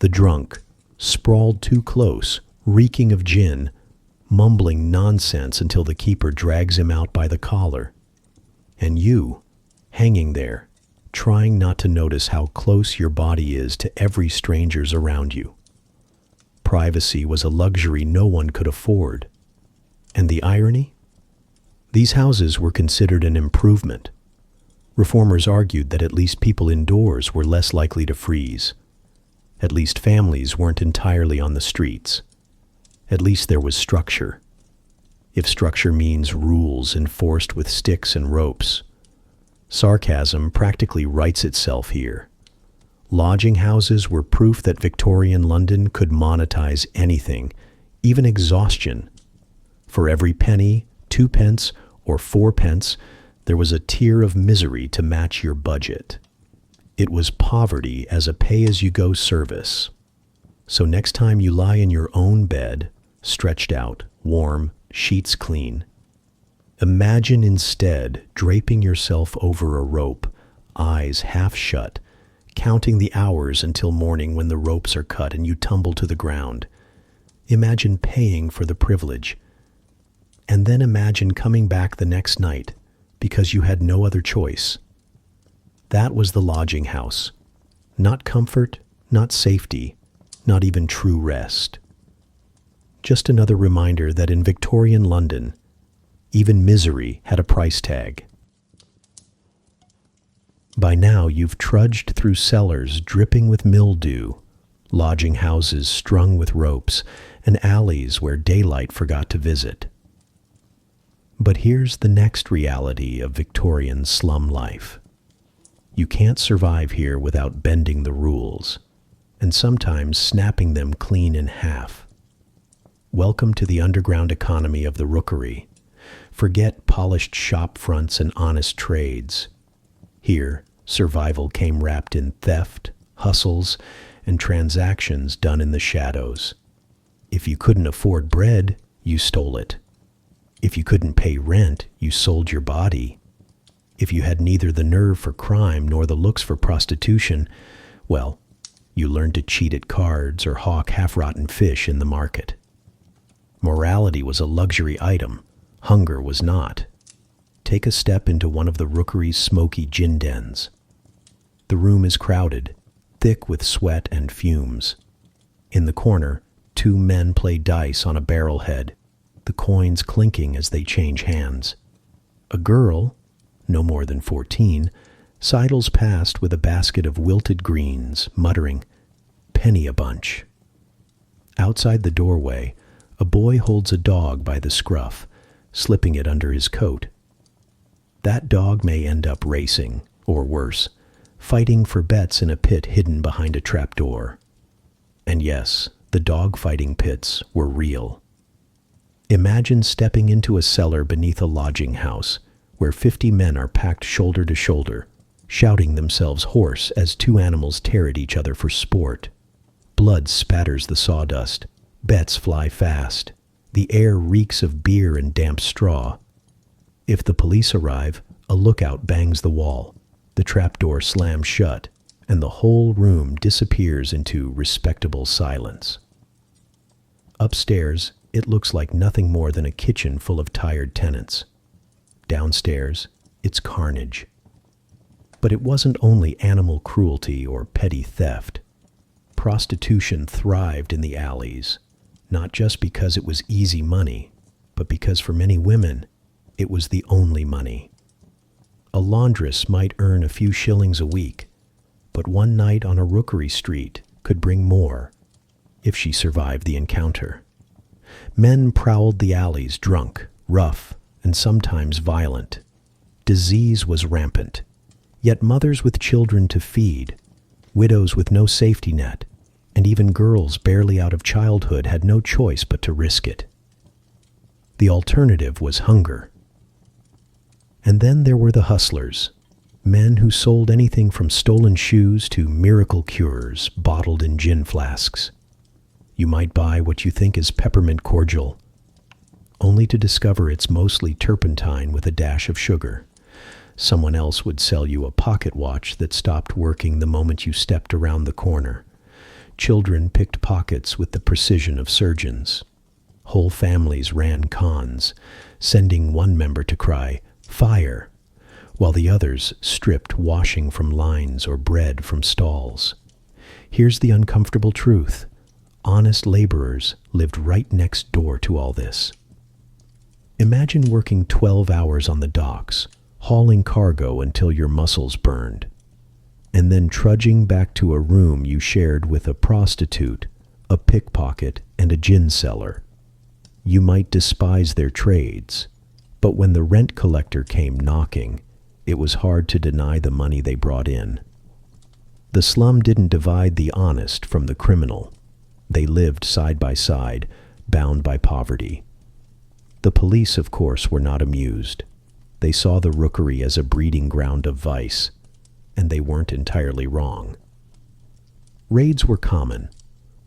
The drunk, sprawled too close, reeking of gin, mumbling nonsense until the keeper drags him out by the collar. And you, hanging there, trying not to notice how close your body is to every stranger's around you. Privacy was a luxury no one could afford. And the irony? These houses were considered an improvement. Reformers argued that at least people indoors were less likely to freeze. At least families weren't entirely on the streets. At least there was structure. If structure means rules enforced with sticks and ropes. Sarcasm practically writes itself here. Lodging houses were proof that Victorian London could monetize anything, even exhaustion. For every penny, 2 pence, or 4 pence, there was a tier of misery to match your budget. It was poverty as a pay-as-you-go service. So next time you lie in your own bed, stretched out, warm, sheets clean, imagine instead draping yourself over a rope, eyes half shut, counting the hours until morning when the ropes are cut and you tumble to the ground. Imagine paying for the privilege. And then imagine coming back the next night because you had no other choice. That was the lodging house. Not comfort, not safety, not even true rest. Just another reminder that in Victorian London, even misery had a price tag. By now you've trudged through cellars dripping with mildew, lodging houses strung with ropes, and alleys where daylight forgot to visit. But here's the next reality of Victorian slum life. You can't survive here without bending the rules, and sometimes snapping them clean in half. Welcome to the underground economy of the rookery. Forget polished shop fronts and honest trades. Here, survival came wrapped in theft, hustles, and transactions done in the shadows. If you couldn't afford bread, you stole it. If you couldn't pay rent, you sold your body. If you had neither the nerve for crime nor the looks for prostitution, well, you learned to cheat at cards or hawk half-rotten fish in the market. Morality was a luxury item. Hunger was not. Take a step into one of the rookery's smoky gin dens. The room is crowded, thick with sweat and fumes. In the corner, 2 men play dice on a barrel head, the coins clinking as they change hands. A girl, no more than 14, sidles past with a basket of wilted greens, muttering, "Penny a bunch." Outside the doorway, a boy holds a dog by the scruff, slipping it under his coat. That dog may end up racing, or worse, fighting for bets in a pit hidden behind a trapdoor. And yes, the dog-fighting pits were real. Imagine stepping into a cellar beneath a lodging house, where 50 men are packed shoulder to shoulder, shouting themselves hoarse as 2 animals tear at each other for sport. Blood spatters the sawdust. Bets fly fast. The air reeks of beer and damp straw. If the police arrive, a lookout bangs the wall. The trapdoor slams shut, and the whole room disappears into respectable silence. Upstairs, it looks like nothing more than a kitchen full of tired tenants. Downstairs, it's carnage. But it wasn't only animal cruelty or petty theft. Prostitution thrived in the alleys, not just because it was easy money, but because for many women, it was the only money. A laundress might earn a few shillings a week, but one night on a rookery street could bring more, if she survived the encounter. Men prowled the alleys drunk, rough, and sometimes violent. Disease was rampant, yet mothers with children to feed, widows with no safety net, and even girls barely out of childhood had no choice but to risk it. The alternative was hunger. And then there were the hustlers, men who sold anything from stolen shoes to miracle cures bottled in gin flasks. You might buy what you think is peppermint cordial, only to discover it's mostly turpentine with a dash of sugar. Someone else would sell you a pocket watch that stopped working the moment you stepped around the corner. Children picked pockets with the precision of surgeons. Whole families ran cons, sending one member to cry, "Fire!" while the others stripped washing from lines or bread from stalls. Here's the uncomfortable truth. Honest laborers lived right next door to all this. Imagine working 12 hours on the docks, hauling cargo until your muscles burned, and then trudging back to a room you shared with a prostitute, a pickpocket, and a gin seller. You might despise their trades, but when the rent collector came knocking, it was hard to deny the money they brought in. The slum didn't divide the honest from the criminal. They lived side by side, bound by poverty. The police, of course, were not amused. They saw the rookery as a breeding ground of vice, and they weren't entirely wrong. Raids were common.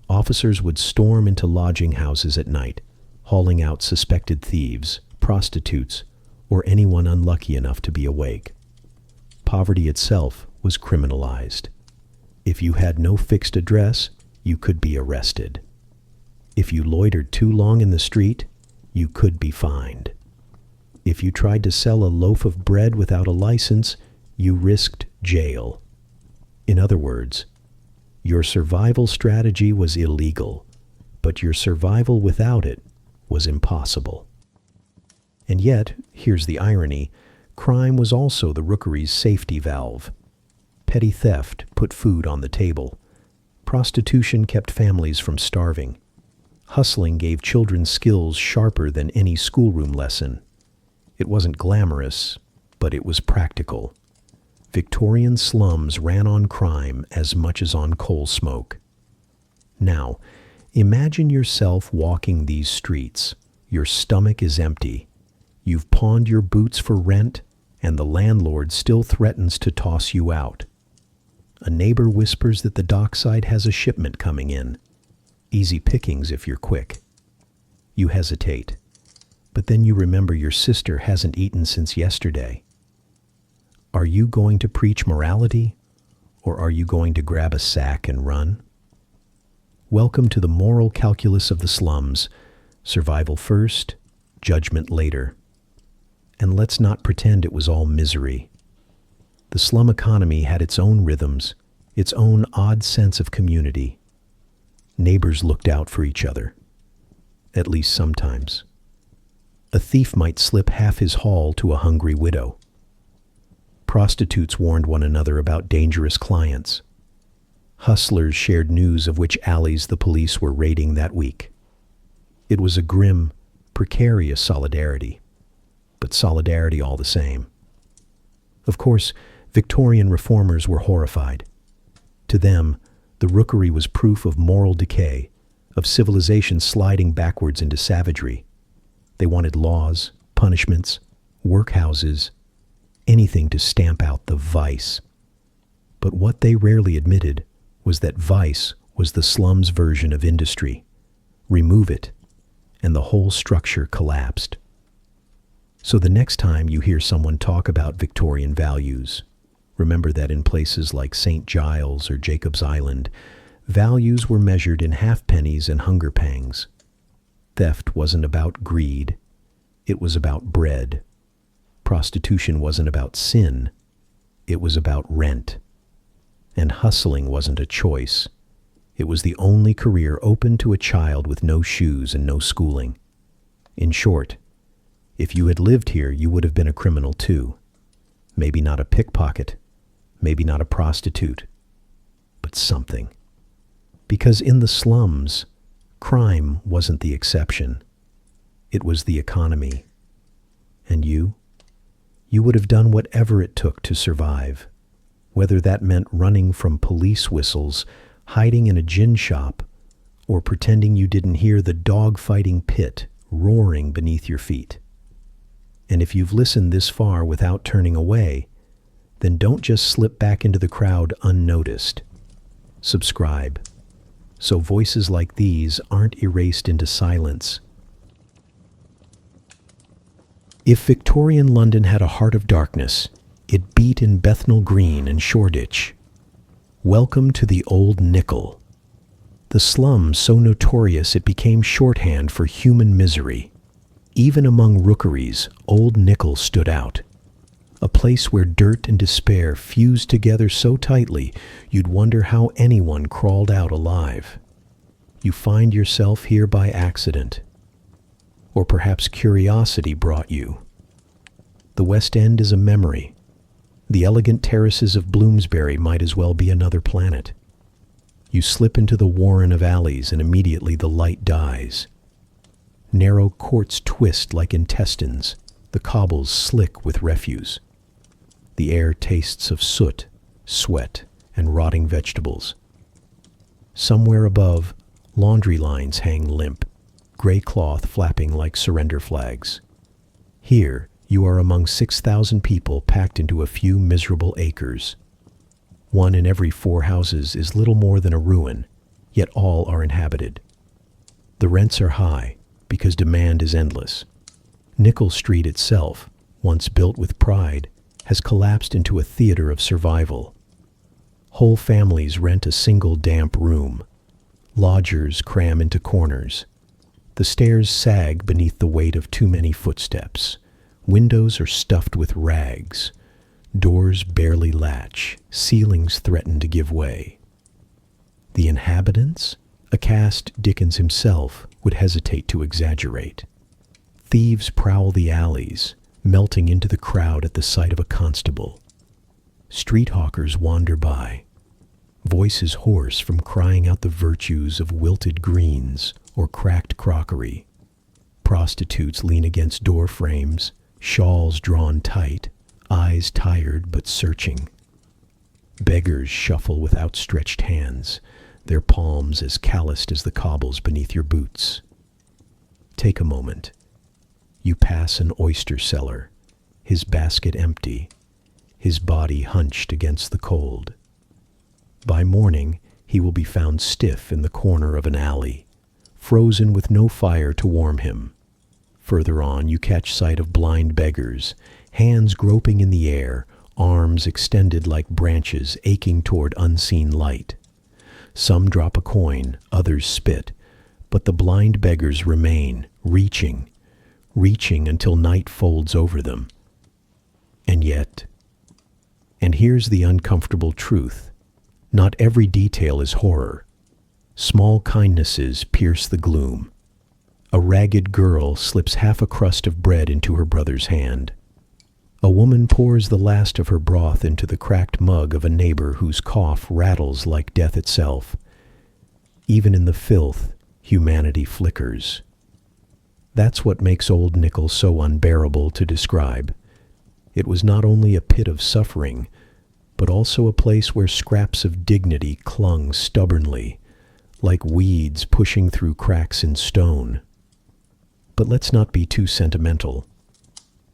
Officers would storm into lodging houses at night, hauling out suspected thieves, prostitutes, or anyone unlucky enough to be awake. Poverty itself was criminalized. If you had no fixed address, you could be arrested. If you loitered too long in the street, you could be fined. If you tried to sell a loaf of bread without a license, you risked jail. In other words, your survival strategy was illegal, but your survival without it was impossible. And yet, here's the irony, crime was also the rookery's safety valve. Petty theft put food on the table. Prostitution kept families from starving. Hustling gave children skills sharper than any schoolroom lesson. It wasn't glamorous, but it was practical. Victorian slums ran on crime as much as on coal smoke. Now, imagine yourself walking these streets. Your stomach is empty. You've pawned your boots for rent, and the landlord still threatens to toss you out. A neighbor whispers that the dockside has a shipment coming in. Easy pickings if you're quick. You hesitate, but then you remember your sister hasn't eaten since yesterday. Are you going to preach morality, or are you going to grab a sack and run? Welcome to the moral calculus of the slums. Survival first, judgment later. And let's not pretend it was all misery. The slum economy had its own rhythms, its own odd sense of community. Neighbors looked out for each other, at least sometimes. A thief might slip half his haul to a hungry widow. Prostitutes warned one another about dangerous clients. Hustlers shared news of which alleys the police were raiding that week. It was a grim, precarious solidarity, but solidarity all the same. Of course, Victorian reformers were horrified. To them, the rookery was proof of moral decay, of civilization sliding backwards into savagery. They wanted laws, punishments, workhouses, anything to stamp out the vice. But what they rarely admitted was that vice was the slum's version of industry. Remove it, and the whole structure collapsed. So the next time you hear someone talk about Victorian values, remember that in places like St. Giles or Jacob's Island, values were measured in halfpennies and hunger pangs. Theft wasn't about greed, it was about bread. Prostitution wasn't about sin, it was about rent. And hustling wasn't a choice, it was the only career open to a child with no shoes and no schooling. In short, if you had lived here, you would have been a criminal too. Maybe not a pickpocket, maybe not a prostitute, but something. Because in the slums, crime wasn't the exception. It was the economy. And you? You would have done whatever it took to survive, whether that meant running from police whistles, hiding in a gin shop, or pretending you didn't hear the dog-fighting pit roaring beneath your feet. And if you've listened this far without turning away, then don't just slip back into the crowd unnoticed. Subscribe, so voices like these aren't erased into silence. If Victorian London had a heart of darkness, it beat in Bethnal Green and Shoreditch. Welcome to the Old Nickel. The slum so notorious it became shorthand for human misery. Even among rookeries, Old Nickel stood out. A place where dirt and despair fused together so tightly you'd wonder how anyone crawled out alive. You find yourself here by accident. Or perhaps curiosity brought you. The West End is a memory. The elegant terraces of Bloomsbury might as well be another planet. You slip into the warren of alleys and immediately the light dies. Narrow courts twist like intestines, the cobbles slick with refuse. The air tastes of soot, sweat, and rotting vegetables. Somewhere above, laundry lines hang limp, gray cloth flapping like surrender flags. Here, you are among 6,000 people packed into a few miserable acres. One in every 4 houses is little more than a ruin, yet all are inhabited. The rents are high, because demand is endless. Nickel Street itself, once built with pride, has collapsed into a theater of survival. Whole families rent a single damp room. Lodgers cram into corners. The stairs sag beneath the weight of too many footsteps. Windows are stuffed with rags. Doors barely latch. Ceilings threaten to give way. The inhabitants? A caste Dickens himself would hesitate to exaggerate. Thieves prowl the alleys, melting into the crowd at the sight of a constable. Street hawkers wander by, voices hoarse from crying out the virtues of wilted greens or cracked crockery. Prostitutes lean against door frames, shawls drawn tight, eyes tired but searching. Beggars shuffle with outstretched hands, their palms as calloused as the cobbles beneath your boots. Take a moment. You pass an oyster seller, his basket empty, his body hunched against the cold. By morning, he will be found stiff in the corner of an alley, frozen with no fire to warm him. Further on, you catch sight of blind beggars, hands groping in the air, arms extended like branches aching toward unseen light. Some drop a coin, others spit, but the blind beggars remain, reaching until night folds over them. And yet, and here's the uncomfortable truth, not every detail is horror. Small kindnesses pierce the gloom. A ragged girl slips half a crust of bread into her brother's hand. A woman pours the last of her broth into the cracked mug of a neighbor whose cough rattles like death itself. Even in the filth, humanity flickers. That's what makes Old Nickel so unbearable to describe. It was not only a pit of suffering, but also a place where scraps of dignity clung stubbornly, like weeds pushing through cracks in stone. But let's not be too sentimental.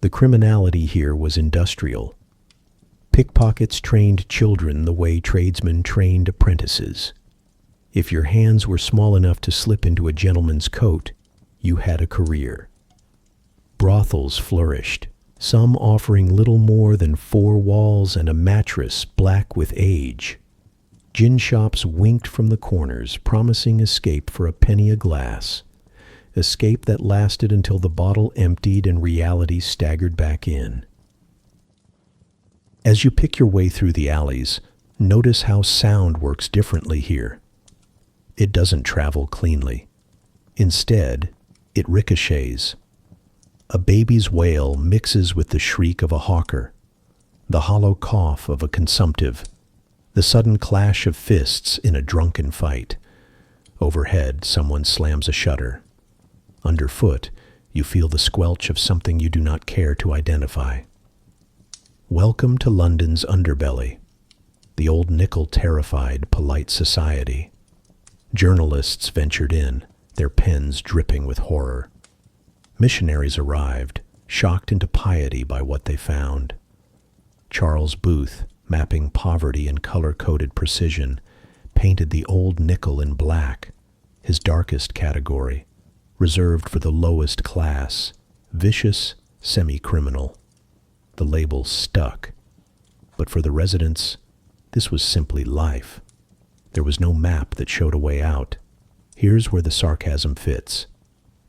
The criminality here was industrial. Pickpockets trained children the way tradesmen trained apprentices. If your hands were small enough to slip into a gentleman's coat, you had a career. Brothels flourished, some offering little more than 4 walls and a mattress black with age. Gin shops winked from the corners, promising escape for a penny a glass. Escape that lasted until the bottle emptied and reality staggered back in. As you pick your way through the alleys, notice how sound works differently here. It doesn't travel cleanly. Instead, it ricochets. A baby's wail mixes with the shriek of a hawker, the hollow cough of a consumptive, the sudden clash of fists in a drunken fight. Overhead, someone slams a shutter. Underfoot, you feel the squelch of something you do not care to identify. Welcome to London's underbelly, the Old Nickel terrified polite society. Journalists ventured in, their pens dripping with horror. Missionaries arrived, shocked into piety by what they found. Charles Booth, mapping poverty in color-coded precision, painted the Old Nickel in black, his darkest category, reserved for the lowest class, vicious, semi-criminal. The label stuck. But for the residents, this was simply life. There was no map that showed a way out, Here's where the sarcasm fits.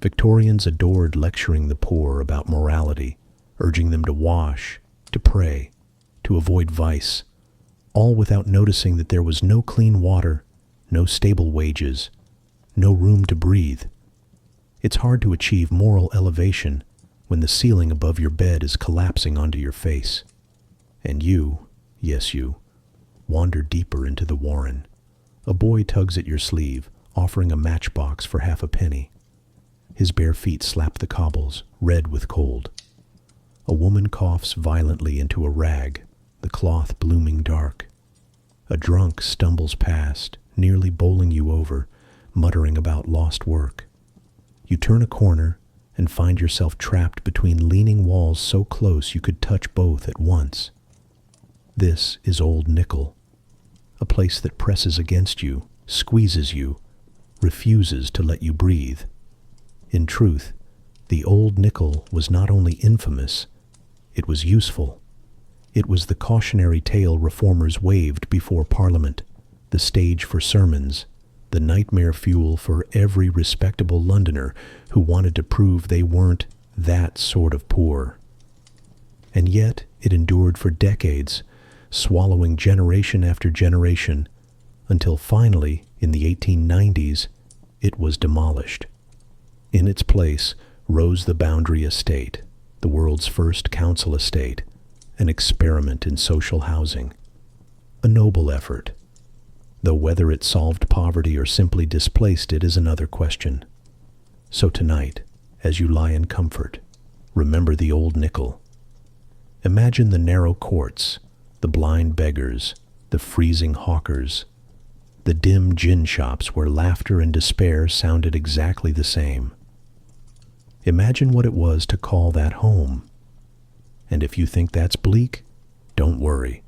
Victorians adored lecturing the poor about morality, urging them to wash, to pray, to avoid vice, all without noticing that there was no clean water, no stable wages, no room to breathe. It's hard to achieve moral elevation when the ceiling above your bed is collapsing onto your face. And you, yes you, wander deeper into the warren. A boy tugs at your sleeve, offering a matchbox for half a penny. His bare feet slap the cobbles, red with cold. A woman coughs violently into a rag, the cloth blooming dark. A drunk stumbles past, nearly bowling you over, muttering about lost work. You turn a corner and find yourself trapped between leaning walls so close you could touch both at once. This is Old Nickel, a place that presses against you, squeezes you, refuses to let you breathe. In truth, the Old Nickel was not only infamous, it was useful. It was the cautionary tale reformers waved before Parliament, the stage for sermons, the nightmare fuel for every respectable Londoner who wanted to prove they weren't that sort of poor. And yet it endured for decades, swallowing generation after generation, until finally, in the 1890s, it was demolished. In its place rose the Boundary Estate, the world's first council estate, an experiment in social housing. A noble effort, though whether it solved poverty or simply displaced it is another question. So tonight, as you lie in comfort, remember the Old Nickel. Imagine the narrow courts, the blind beggars, the freezing hawkers, the dim gin shops where laughter and despair sounded exactly the same. Imagine what it was to call that home. And if you think that's bleak, don't worry.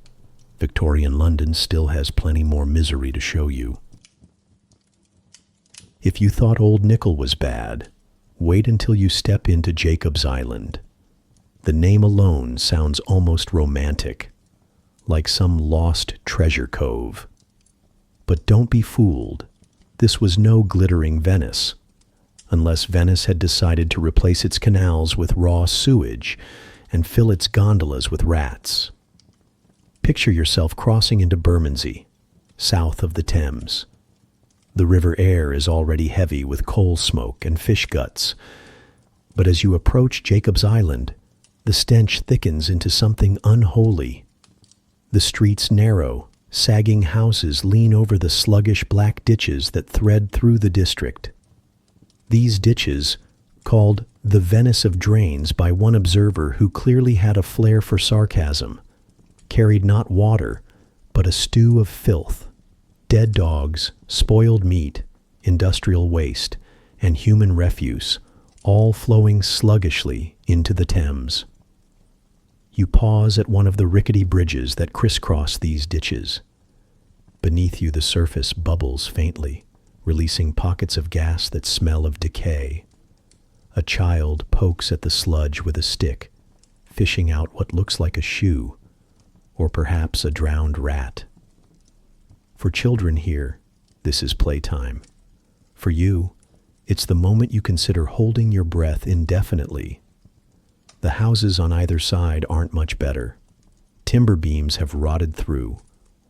Victorian London still has plenty more misery to show you. If you thought Old Nickel was bad, wait until you step into Jacob's Island. The name alone sounds almost romantic, like some lost treasure cove. But don't be fooled. This was no glittering Venice, unless Venice had decided to replace its canals with raw sewage and fill its gondolas with rats. Picture yourself crossing into Bermondsey, south of the Thames. The river air is already heavy with coal smoke and fish guts, but as you approach Jacob's Island, the stench thickens into something unholy. The streets narrow, sagging houses lean over the sluggish black ditches that thread through the district. These ditches, called the Venice of Drains by one observer who clearly had a flair for sarcasm, carried not water, but a stew of filth, dead dogs, spoiled meat, industrial waste, and human refuse, all flowing sluggishly into the Thames. You pause at one of the rickety bridges that crisscross these ditches. Beneath you the surface bubbles faintly, releasing pockets of gas that smell of decay. A child pokes at the sludge with a stick, fishing out what looks like a shoe, or perhaps a drowned rat. For children here, this is playtime. For you, it's the moment you consider holding your breath indefinitely. The houses on either side aren't much better. Timber beams have rotted through.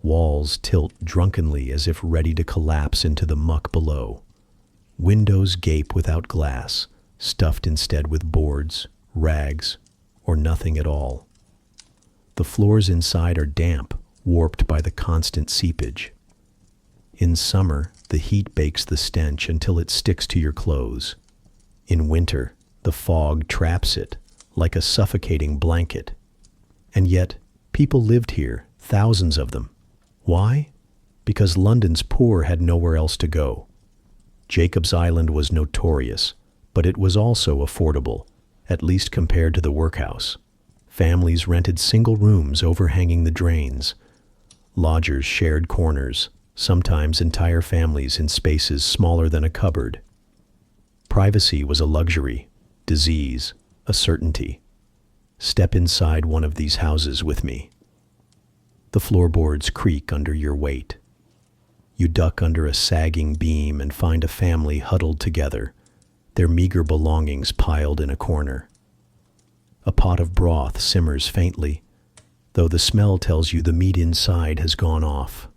Walls tilt drunkenly as if ready to collapse into the muck below. Windows gape without glass, stuffed instead with boards, rags, or nothing at all. The floors inside are damp, warped by the constant seepage. In summer, the heat bakes the stench until it sticks to your clothes. In winter, the fog traps it, like a suffocating blanket. And yet, people lived here, thousands of them. Why? Because London's poor had nowhere else to go. Jacob's Island was notorious, but it was also affordable, at least compared to the workhouse. Families rented single rooms overhanging the drains. Lodgers shared corners, sometimes entire families in spaces smaller than a cupboard. Privacy was a luxury, disease, a certainty. Step inside one of these houses with me. The floorboards creak under your weight. You duck under a sagging beam and find a family huddled together, their meager belongings piled in a corner. A pot of broth simmers faintly, though the smell tells you the meat inside has gone off.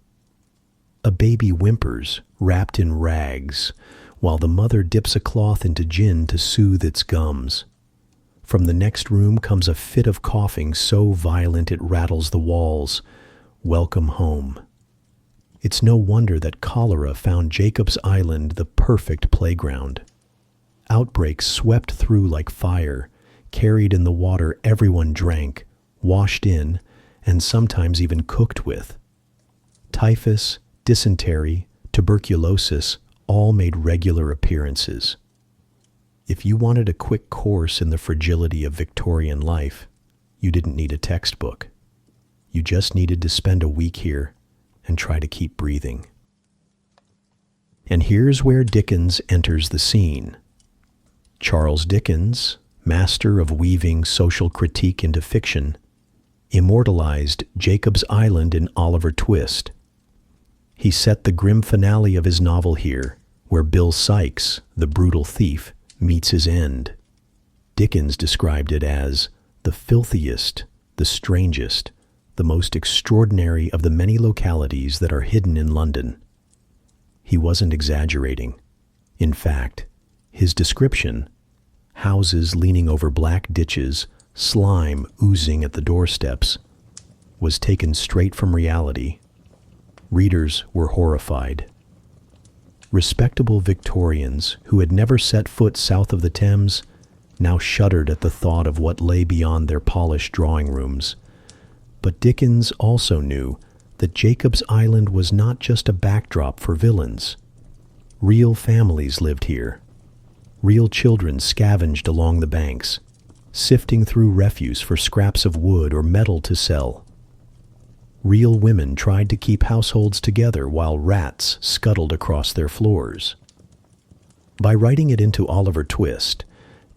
A baby whimpers, wrapped in rags, while the mother dips a cloth into gin to soothe its gums. From the next room comes a fit of coughing so violent it rattles the walls. Welcome home. It's no wonder that cholera found Jacob's Island the perfect playground. Outbreaks swept through like fire, carried in the water everyone drank, washed in, and sometimes even cooked with. Typhus, dysentery, tuberculosis all made regular appearances. If you wanted a quick course in the fragility of Victorian life, you didn't need a textbook. You just needed to spend a week here and try to keep breathing. And here's where Dickens enters the scene. Charles Dickens, master of weaving social critique into fiction, immortalized Jacob's Island in Oliver Twist. He set the grim finale of his novel here, where Bill Sikes, the brutal thief, meets his end. Dickens described it as the filthiest, the strangest, the most extraordinary of the many localities that are hidden in London. He wasn't exaggerating. In fact, his description, houses leaning over black ditches, slime oozing at the doorsteps, was taken straight from reality. Readers were horrified. Respectable Victorians who had never set foot south of the Thames now shuddered at the thought of what lay beyond their polished drawing rooms. But Dickens also knew that Jacob's Island was not just a backdrop for villains. Real families lived here. Real children scavenged along the banks, sifting through refuse for scraps of wood or metal to sell. Real women tried to keep households together while rats scuttled across their floors. By writing it into Oliver Twist,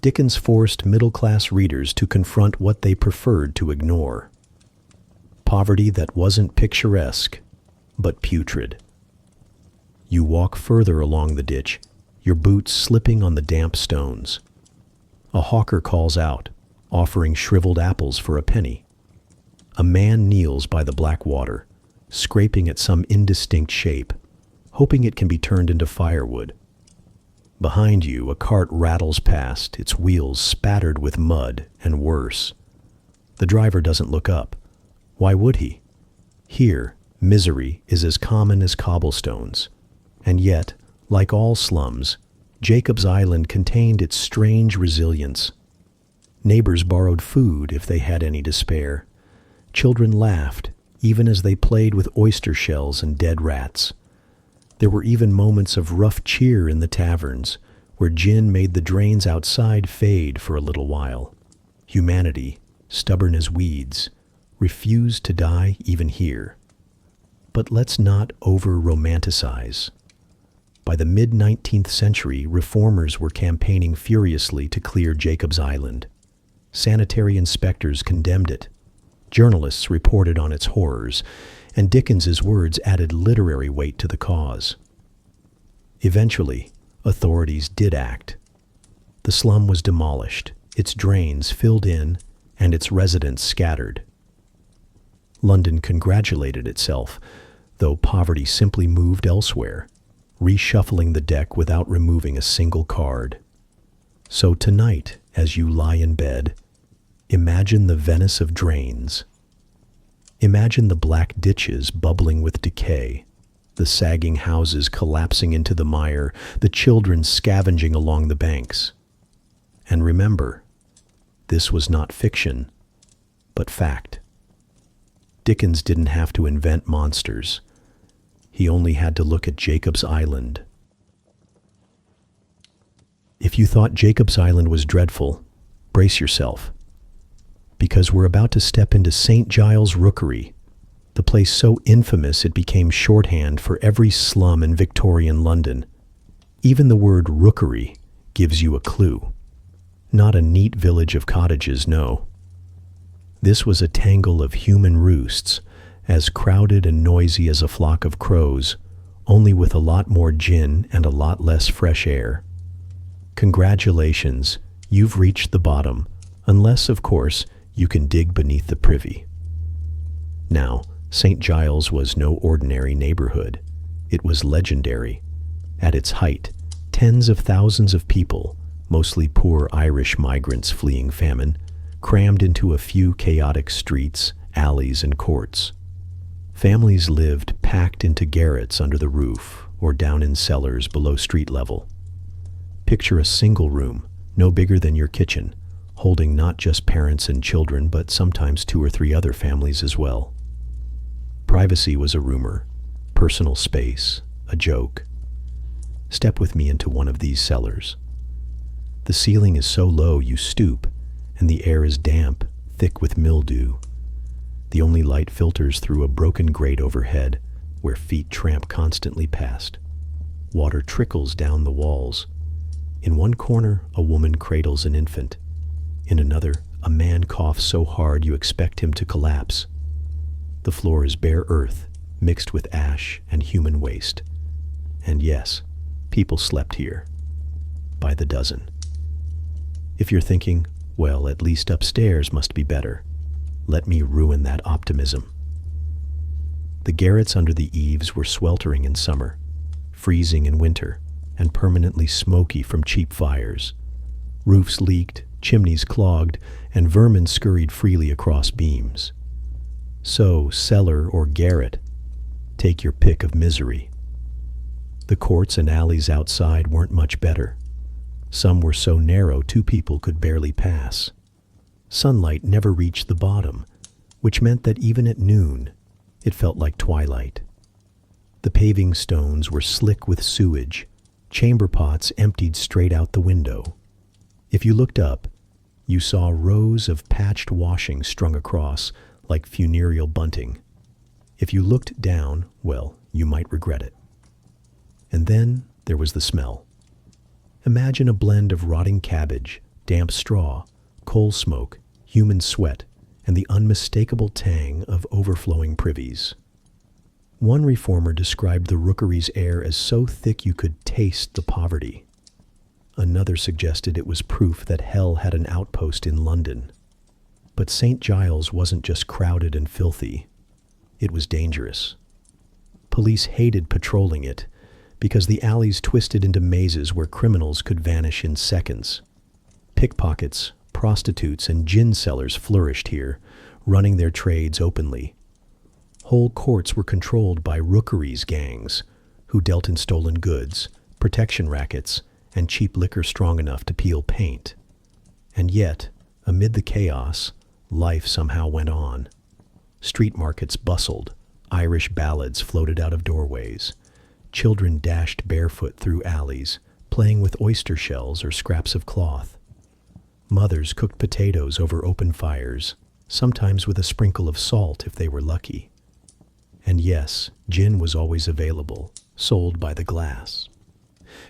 Dickens forced middle-class readers to confront what they preferred to ignore. Poverty that wasn't picturesque, but putrid. You walk further along the ditch, your boots slipping on the damp stones. A hawker calls out, offering shriveled apples for a penny. A man kneels by the black water, scraping at some indistinct shape, hoping it can be turned into firewood. Behind you, a cart rattles past, its wheels spattered with mud and worse. The driver doesn't look up. Why would he? Here, misery is as common as cobblestones. And yet, like all slums, Jacob's Island contained its strange resilience. Neighbors borrowed food if they had any to spare. Children laughed, even as they played with oyster shells and dead rats. There were even moments of rough cheer in the taverns, where gin made the drains outside fade for a little while. Humanity, stubborn as weeds, refused to die even here. But let's not over-romanticize. By the mid-19th century, reformers were campaigning furiously to clear Jacob's Island. Sanitary inspectors condemned it. Journalists reported on its horrors, and Dickens's words added literary weight to the cause. Eventually, authorities did act. The slum was demolished, its drains filled in, and its residents scattered. London congratulated itself, though poverty simply moved elsewhere, reshuffling the deck without removing a single card. So tonight, as you lie in bed, imagine the Venice of drains. Imagine the black ditches bubbling with decay, the sagging houses collapsing into the mire, the children scavenging along the banks. And remember, this was not fiction, but fact. Dickens didn't have to invent monsters. He only had to look at Jacob's Island. If you thought Jacob's Island was dreadful, brace yourself, because we're about to step into St. Giles' Rookery, the place so infamous it became shorthand for every slum in Victorian London. Even the word rookery gives you a clue. Not a neat village of cottages, no. This was a tangle of human roosts, as crowded and noisy as a flock of crows, only with a lot more gin and a lot less fresh air. Congratulations, you've reached the bottom, unless, of course, you can dig beneath the privy. Now, St. Giles was no ordinary neighborhood. It was legendary. At its height, tens of thousands of people, mostly poor Irish migrants fleeing famine, crammed into a few chaotic streets, alleys, and courts. Families lived packed into garrets under the roof or down in cellars below street level. Picture a single room, no bigger than your kitchen, holding not just parents and children, but sometimes 2 or 3 other families as well. Privacy was a rumor, personal space, a joke. Step with me into one of these cellars. The ceiling is so low you stoop, and the air is damp, thick with mildew. The only light filters through a broken grate overhead, where feet tramp constantly past. Water trickles down the walls. In one corner, a woman cradles an infant. In another, a man coughs so hard you expect him to collapse. The floor is bare earth, mixed with ash and human waste. And yes, people slept here. By the dozen. If you're thinking, well, at least upstairs must be better, let me ruin that optimism. The garrets under the eaves were sweltering in summer, freezing in winter, and permanently smoky from cheap fires. Roofs leaked, chimneys clogged, and vermin scurried freely across beams. So, cellar or garret, take your pick of misery. The courts and alleys outside weren't much better. Some were so narrow 2 people could barely pass. Sunlight never reached the bottom, which meant that even at noon, it felt like twilight. The paving stones were slick with sewage, chamber pots emptied straight out the window. If you looked up, you saw rows of patched washing strung across like funereal bunting. If you looked down, well, you might regret it. And then there was the smell. Imagine a blend of rotting cabbage, damp straw, coal smoke, human sweat, and the unmistakable tang of overflowing privies. One reformer described the rookeries' air as so thick you could taste the poverty. Another suggested it was proof that hell had an outpost in London. But St. Giles wasn't just crowded and filthy. It was dangerous. Police hated patrolling it because the alleys twisted into mazes where criminals could vanish in seconds. Pickpockets, prostitutes, and gin sellers flourished here, running their trades openly. Whole courts were controlled by rookeries gangs, who dealt in stolen goods, protection rackets, and cheap liquor strong enough to peel paint. And yet, amid the chaos, life somehow went on. Street markets bustled, Irish ballads floated out of doorways. Children dashed barefoot through alleys, playing with oyster shells or scraps of cloth. Mothers cooked potatoes over open fires, sometimes with a sprinkle of salt if they were lucky. And yes, gin was always available, sold by the glass.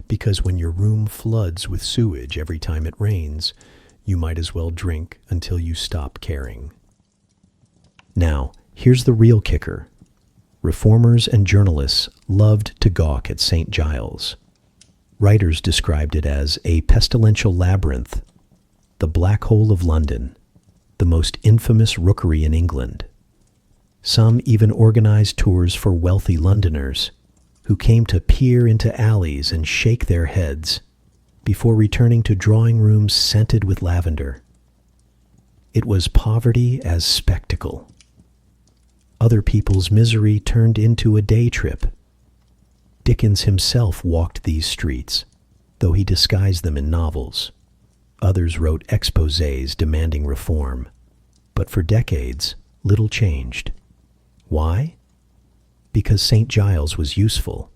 Because when your room floods with sewage every time it rains, you might as well drink until you stop caring. Now, here's the real kicker. Reformers and journalists loved to gawk at St. Giles. Writers described it as a pestilential labyrinth, the black hole of London, the most infamous rookery in England. Some even organized tours for wealthy Londoners who came to peer into alleys and shake their heads before returning to drawing rooms scented with lavender. It was poverty as spectacle. Other people's misery turned into a day trip. Dickens himself walked these streets, though he disguised them in novels. Others wrote exposés demanding reform. But for decades, little changed. Why? Because St. Giles was useful.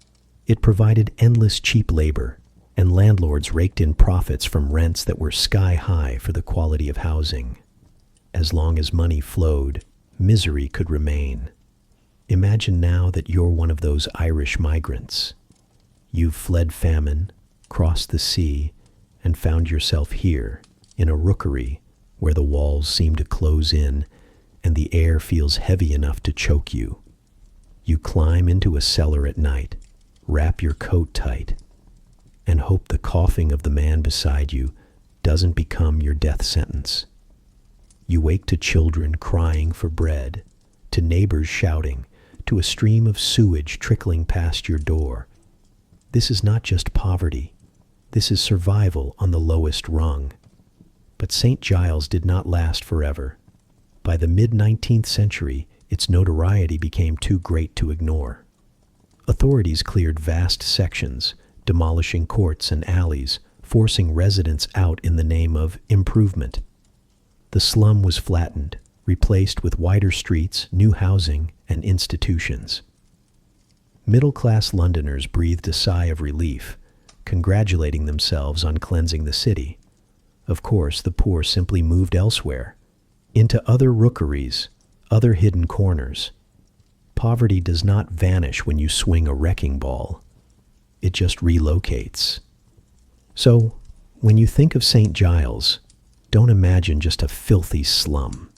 It provided endless cheap labor, and landlords raked in profits from rents that were sky high for the quality of housing. As long as money flowed, misery could remain. Imagine now that you're one of those Irish migrants. You've fled famine, crossed the sea, and found yourself here, in a rookery, where the walls seem to close in and the air feels heavy enough to choke you. You climb into a cellar at night, wrap your coat tight, and hope the coughing of the man beside you doesn't become your death sentence. You wake to children crying for bread, to neighbors shouting, to a stream of sewage trickling past your door. This is not just poverty. This is survival on the lowest rung. But St. Giles did not last forever. By the mid-19th century, its notoriety became too great to ignore. Authorities cleared vast sections, demolishing courts and alleys, forcing residents out in the name of improvement. The slum was flattened, replaced with wider streets, new housing, and institutions. Middle-class Londoners breathed a sigh of relief, congratulating themselves on cleansing the city. Of course, the poor simply moved elsewhere, into other rookeries, other hidden corners. Poverty does not vanish when you swing a wrecking ball. It just relocates. So, when you think of St. Giles, don't imagine just a filthy slum.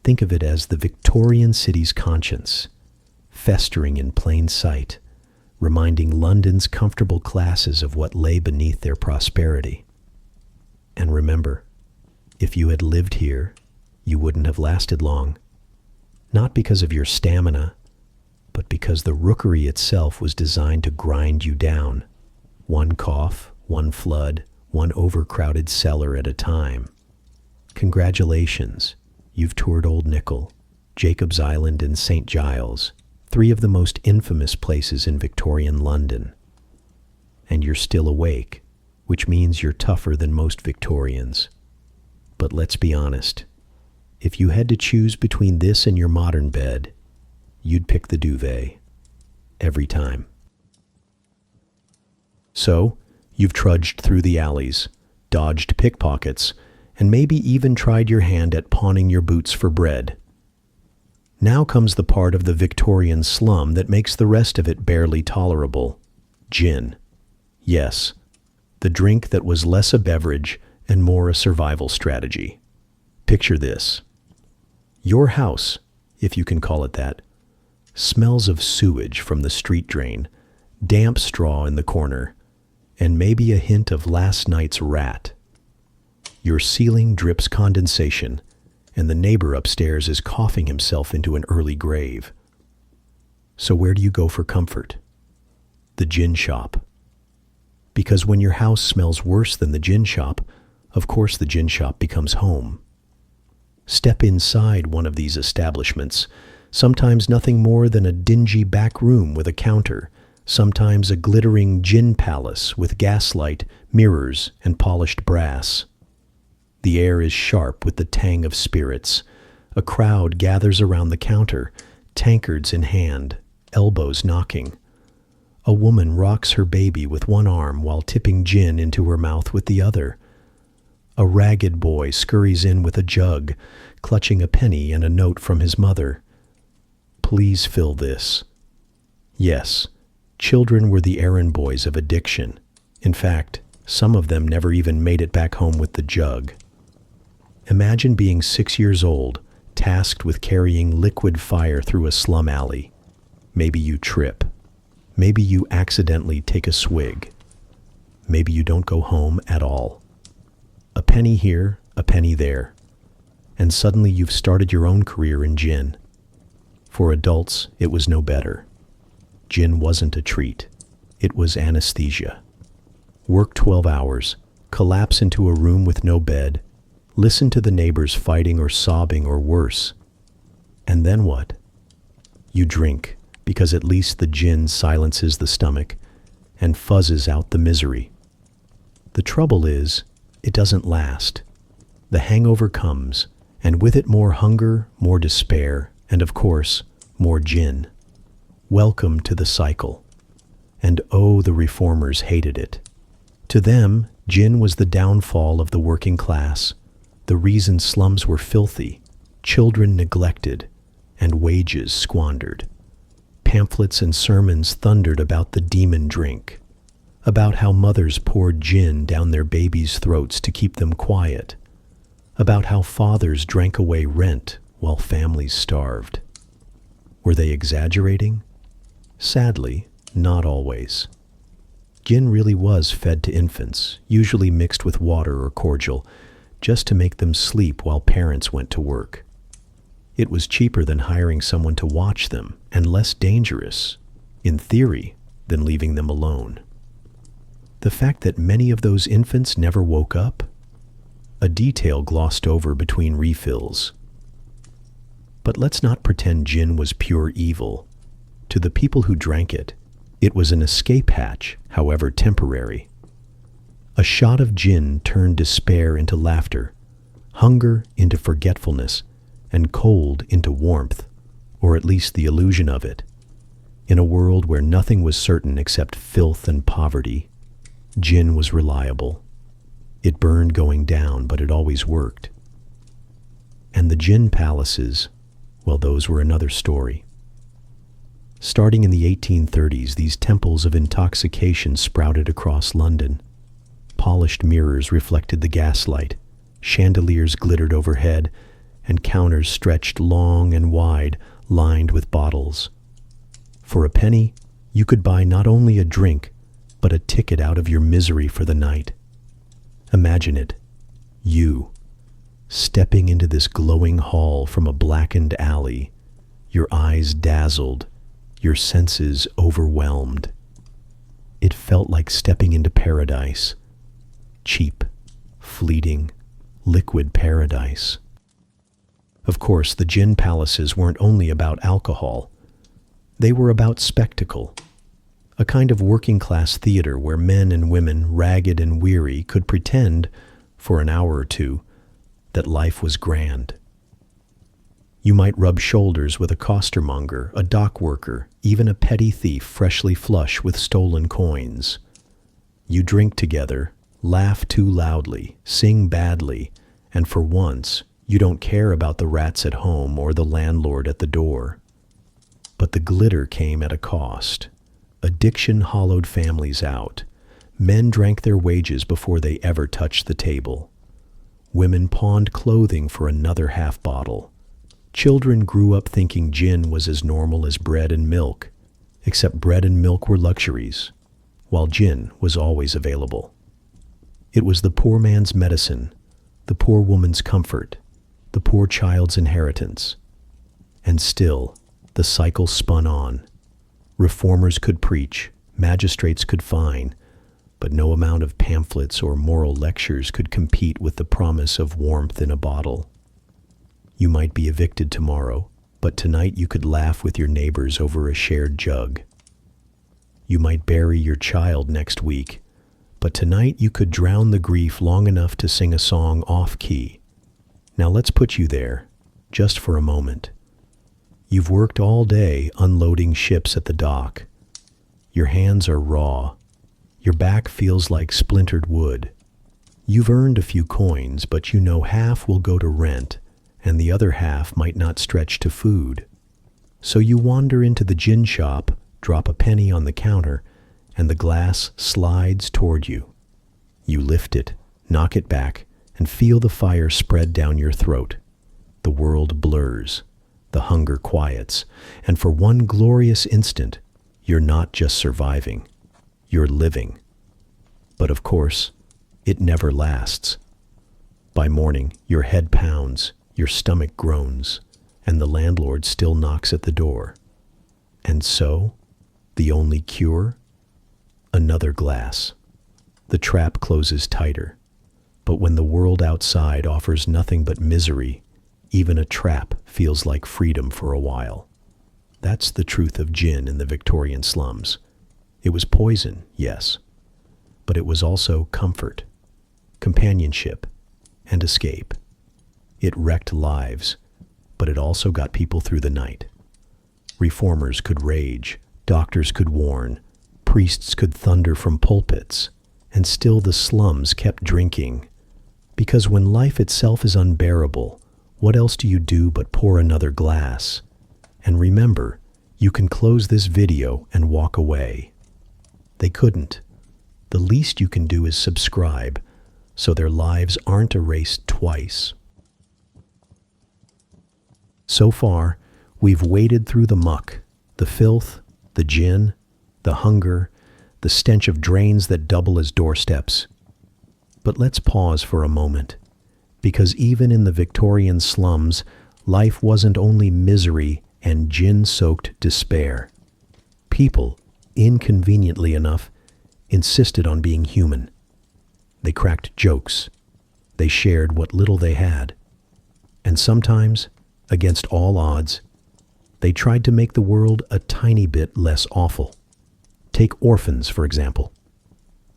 Think of it as the Victorian city's conscience, festering in plain sight, reminding London's comfortable classes of what lay beneath their prosperity. And remember, if you had lived here, you wouldn't have lasted long. Not because of your stamina, but because the rookery itself was designed to grind you down. One cough, one flood, one overcrowded cellar at a time. Congratulations, you've toured Old Nickel, Jacob's Island, and St. Giles, three of the most infamous places in Victorian London. And you're still awake, which means you're tougher than most Victorians. But let's be honest, if you had to choose between this and your modern bed, you'd pick the duvet. Every time. So, you've trudged through the alleys, dodged pickpockets, and maybe even tried your hand at pawning your boots for bread. Now comes the part of the Victorian slum that makes the rest of it barely tolerable. Gin. Yes, the drink that was less a beverage and more a survival strategy. Picture this. Your house, if you can call it that, smells of sewage from the street drain, damp straw in the corner, and maybe a hint of last night's rat. Your ceiling drips condensation, and the neighbor upstairs is coughing himself into an early grave. So where do you go for comfort? The gin shop. Because when your house smells worse than the gin shop, of course the gin shop becomes home. Step inside one of these establishments, sometimes nothing more than a dingy back room with a counter, sometimes a glittering gin palace with gaslight, mirrors, and polished brass. The air is sharp with the tang of spirits. A crowd gathers around the counter, tankards in hand, elbows knocking. A woman rocks her baby with one arm while tipping gin into her mouth with the other. A ragged boy scurries in with a jug, clutching a penny and a note from his mother. Please fill this. Yes, children were the errand boys of addiction. In fact, some of them never even made it back home with the jug. Imagine being 6 years old, tasked with carrying liquid fire through a slum alley. Maybe you trip. Maybe you accidentally take a swig. Maybe you don't go home at all. A penny here, a penny there. And suddenly you've started your own career in gin. For adults, it was no better. Gin wasn't a treat. It was anesthesia. Work 12 hours, collapse into a room with no bed, listen to the neighbors fighting or sobbing or worse. And then what? You drink, because at least the gin silences the stomach and fuzzes out the misery. The trouble is, it doesn't last. The hangover comes, and with it more hunger, more despair, and of course, more gin. Welcome to the cycle. And oh, the reformers hated it. To them, gin was the downfall of the working class, the reason slums were filthy, children neglected, and wages squandered. Pamphlets and sermons thundered about the demon drink, about how mothers poured gin down their babies' throats to keep them quiet, about how fathers drank away rent while families starved. Were they exaggerating? Sadly, Not always. Gin really was fed to infants, usually mixed with water or cordial, just to make them sleep while parents went to work. It was cheaper than hiring someone to watch them, and less dangerous, in theory, than leaving them alone. The fact that many of those infants never woke up? A detail glossed over between refills. But let's not pretend gin was pure evil. To the people who drank it, it was an escape hatch, however temporary. A shot of gin turned despair into laughter, hunger into forgetfulness, and cold into warmth, or at least the illusion of it. In a world where nothing was certain except filth and poverty, gin was reliable. It burned going down, but it always worked. And the gin palaces, well, those were another story. Starting in the 1830s, these temples of intoxication sprouted across London. Polished mirrors reflected the gaslight, chandeliers glittered overhead, and counters stretched long and wide, lined with bottles. For a penny, you could buy not only a drink, but a ticket out of your misery for the night. Imagine it, you, stepping into this glowing hall from a blackened alley, your eyes dazzled, your senses overwhelmed. It felt like stepping into paradise. Cheap, fleeting, liquid paradise. Of course, the gin palaces weren't only about alcohol. They were about spectacle. A kind of working-class theater where men and women, ragged and weary, could pretend, for an hour or two, that life was grand. You might rub shoulders with a costermonger, a dock worker, even a petty thief freshly flush with stolen coins. You drink together, laugh too loudly, sing badly, and for once, you don't care about the rats at home or the landlord at the door. But the glitter came at a cost. Addiction hollowed families out. Men drank their wages before they ever touched the table. Women pawned clothing for another half bottle. Children grew up thinking gin was as normal as bread and milk, except bread and milk were luxuries, while gin was always available. It was the poor man's medicine, the poor woman's comfort, the poor child's inheritance. And still, the cycle spun on. Reformers could preach, magistrates could fine, but no amount of pamphlets or moral lectures could compete with the promise of warmth in a bottle. You might be evicted tomorrow, but tonight you could laugh with your neighbors over a shared jug. You might bury your child next week, but tonight you could drown the grief long enough to sing a song off-key. Now let's put you there, just for a moment. You've worked all day unloading ships at the dock. Your hands are raw. Your back feels like splintered wood. You've earned a few coins, but you know half will go to rent, and the other half might not stretch to food. So you wander into the gin shop, drop a penny on the counter, and the glass slides toward you. You lift it, knock it back, and feel the fire spread down your throat. The world blurs. The hunger quiets, and for one glorious instant, you're not just surviving, you're living. But of course, it never lasts. By morning, your head pounds, your stomach groans, and the landlord still knocks at the door. And so, the only cure? Another glass. The trap closes tighter. But when the world outside offers nothing but misery, even a trap feels like freedom for a while. That's the truth of gin in the Victorian slums. It was poison, yes, but it was also comfort, companionship, and escape. It wrecked lives, but it also got people through the night. Reformers could rage, doctors could warn, priests could thunder from pulpits, and still the slums kept drinking. Because when life itself is unbearable, what else do you do but pour another glass? And remember, you can close this video and walk away. They couldn't. The least you can do is subscribe, so their lives aren't erased twice. So far, we've waded through the muck, the filth, the gin, the hunger, the stench of drains that double as doorsteps. But let's pause for a moment, because even in the Victorian slums, life wasn't only misery and gin-soaked despair. People, inconveniently enough, insisted on being human. They cracked jokes. They shared what little they had. And sometimes, against all odds, they tried to make the world a tiny bit less awful. Take orphans, for example.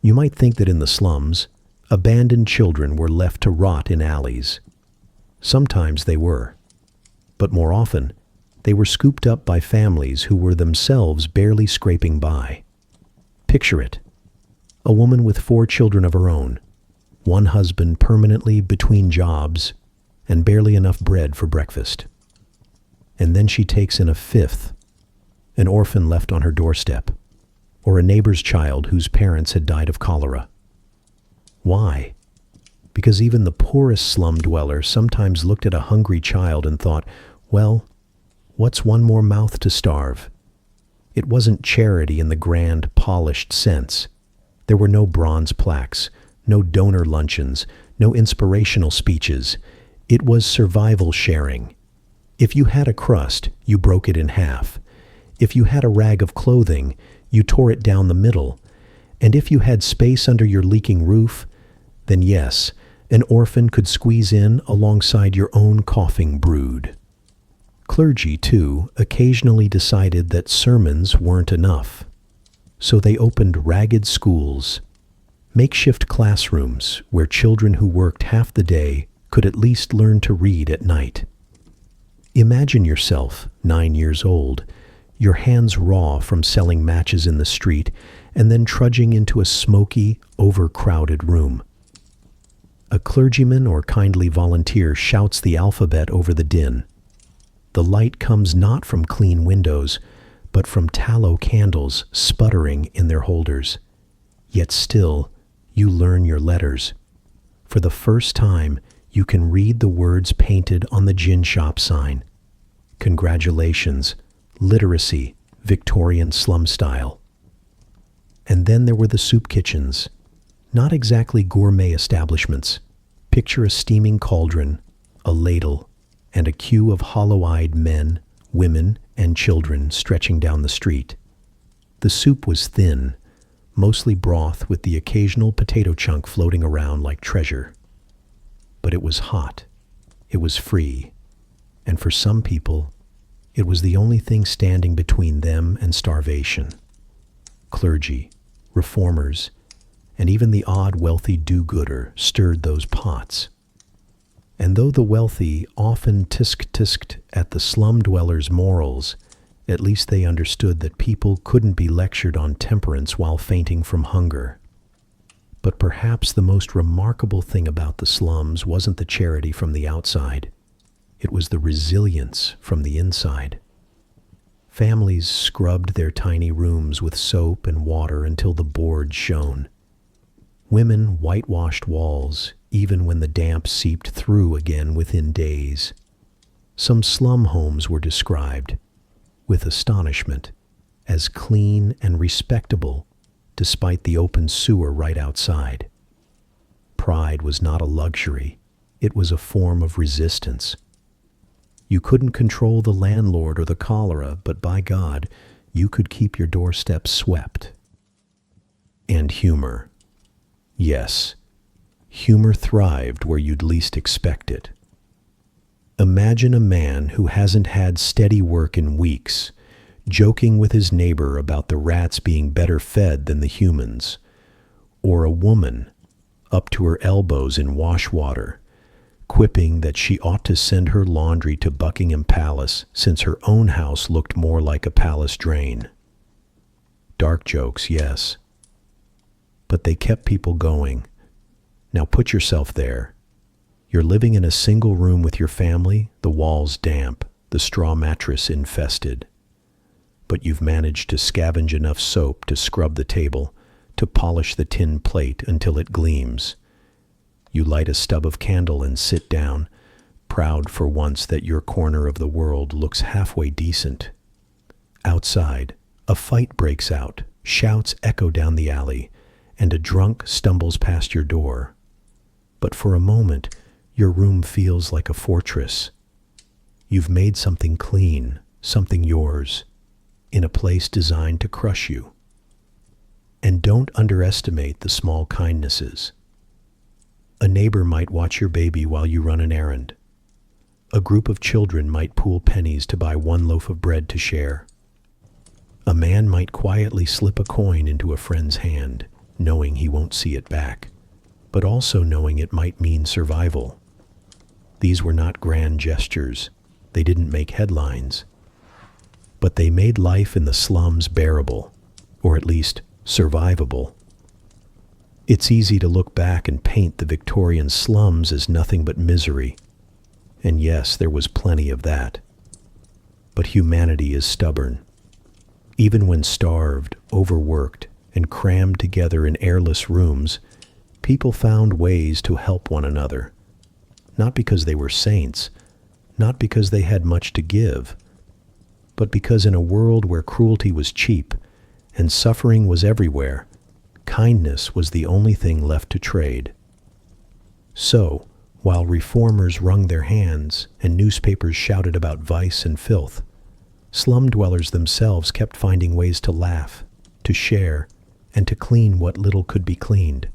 You might think that in the slums, abandoned children were left to rot in alleys. Sometimes they were. But more often, they were scooped up by families who were themselves barely scraping by. Picture it. A woman with 4 children of her own, one husband permanently between jobs, and barely enough bread for breakfast. And then she takes in a 5th, an orphan left on her doorstep, or a neighbor's child whose parents had died of cholera. Why? Because even the poorest slum dweller sometimes looked at a hungry child and thought, well, what's one more mouth to starve? It wasn't charity in the grand, polished sense. There were no bronze plaques, no donor luncheons, no inspirational speeches. It was survival sharing. If you had a crust, you broke it in half. If you had a rag of clothing, you tore it down the middle. And if you had space under your leaking roof, then yes, an orphan could squeeze in alongside your own coughing brood. Clergy, too, occasionally decided that sermons weren't enough. So they opened ragged schools, makeshift classrooms where children who worked half the day could at least learn to read at night. Imagine yourself, 9 years old, your hands raw from selling matches in the street, and then trudging into a smoky, overcrowded room. A clergyman or kindly volunteer shouts the alphabet over the din. The light comes not from clean windows, but from tallow candles sputtering in their holders. Yet still, you learn your letters. For the first time, you can read the words painted on the gin shop sign. Congratulations, literacy, Victorian slum style. And then there were the soup kitchens. Not exactly gourmet establishments. Picture a steaming cauldron, a ladle, and a queue of hollow-eyed men, women, and children stretching down the street. The soup was thin, mostly broth with the occasional potato chunk floating around like treasure. But it was hot. It was free. And for some people, it was the only thing standing between them and starvation. Clergy, reformers, and even the odd wealthy do-gooder stirred those pots. And though the wealthy often tisk-tisked at the slum dwellers' morals, at least they understood that people couldn't be lectured on temperance while fainting from hunger. But perhaps the most remarkable thing about the slums wasn't the charity from the outside. It was the resilience from the inside. Families scrubbed their tiny rooms with soap and water until the boards shone. Women whitewashed walls, even when the damp seeped through again within days. Some slum homes were described, with astonishment, as clean and respectable, despite the open sewer right outside. Pride was not a luxury, it was a form of resistance. You couldn't control the landlord or the cholera, but by God, you could keep your doorstep swept. And humor. Yes, humor thrived where you'd least expect it. Imagine a man who hasn't had steady work in weeks, joking with his neighbor about the rats being better fed than the humans, or a woman up to her elbows in wash water, quipping that she ought to send her laundry to Buckingham Palace since her own house looked more like a palace drain. Dark jokes, yes. But they kept people going. Now put yourself there. You're living in a single room with your family, the walls damp, the straw mattress infested. But you've managed to scavenge enough soap to scrub the table, to polish the tin plate until it gleams. You light a stub of candle and sit down, proud for once that your corner of the world looks halfway decent. Outside, a fight breaks out, Shouts echo down the alley, and a drunk stumbles past your door. But for a moment, your room feels like a fortress. You've made something clean, something yours, in a place designed to crush you. And don't underestimate the small kindnesses. A neighbor might watch your baby while you run an errand. A group of children might pool pennies to buy one loaf of bread to share. A man might quietly slip a coin into a friend's hand, knowing he won't see it back, but also knowing it might mean survival. These were not grand gestures. They didn't make headlines. But they made life in the slums bearable, or at least survivable. It's easy to look back and paint the Victorian slums as nothing but misery. And yes, there was plenty of that. But humanity is stubborn. Even when starved, overworked, and crammed together in airless rooms, people found ways to help one another. Not because they were saints, not because they had much to give, but because in a world where cruelty was cheap and suffering was everywhere, kindness was the only thing left to trade. So, while reformers wrung their hands and newspapers shouted about vice and filth, slum dwellers themselves kept finding ways to laugh, to share, and to clean what little could be cleaned.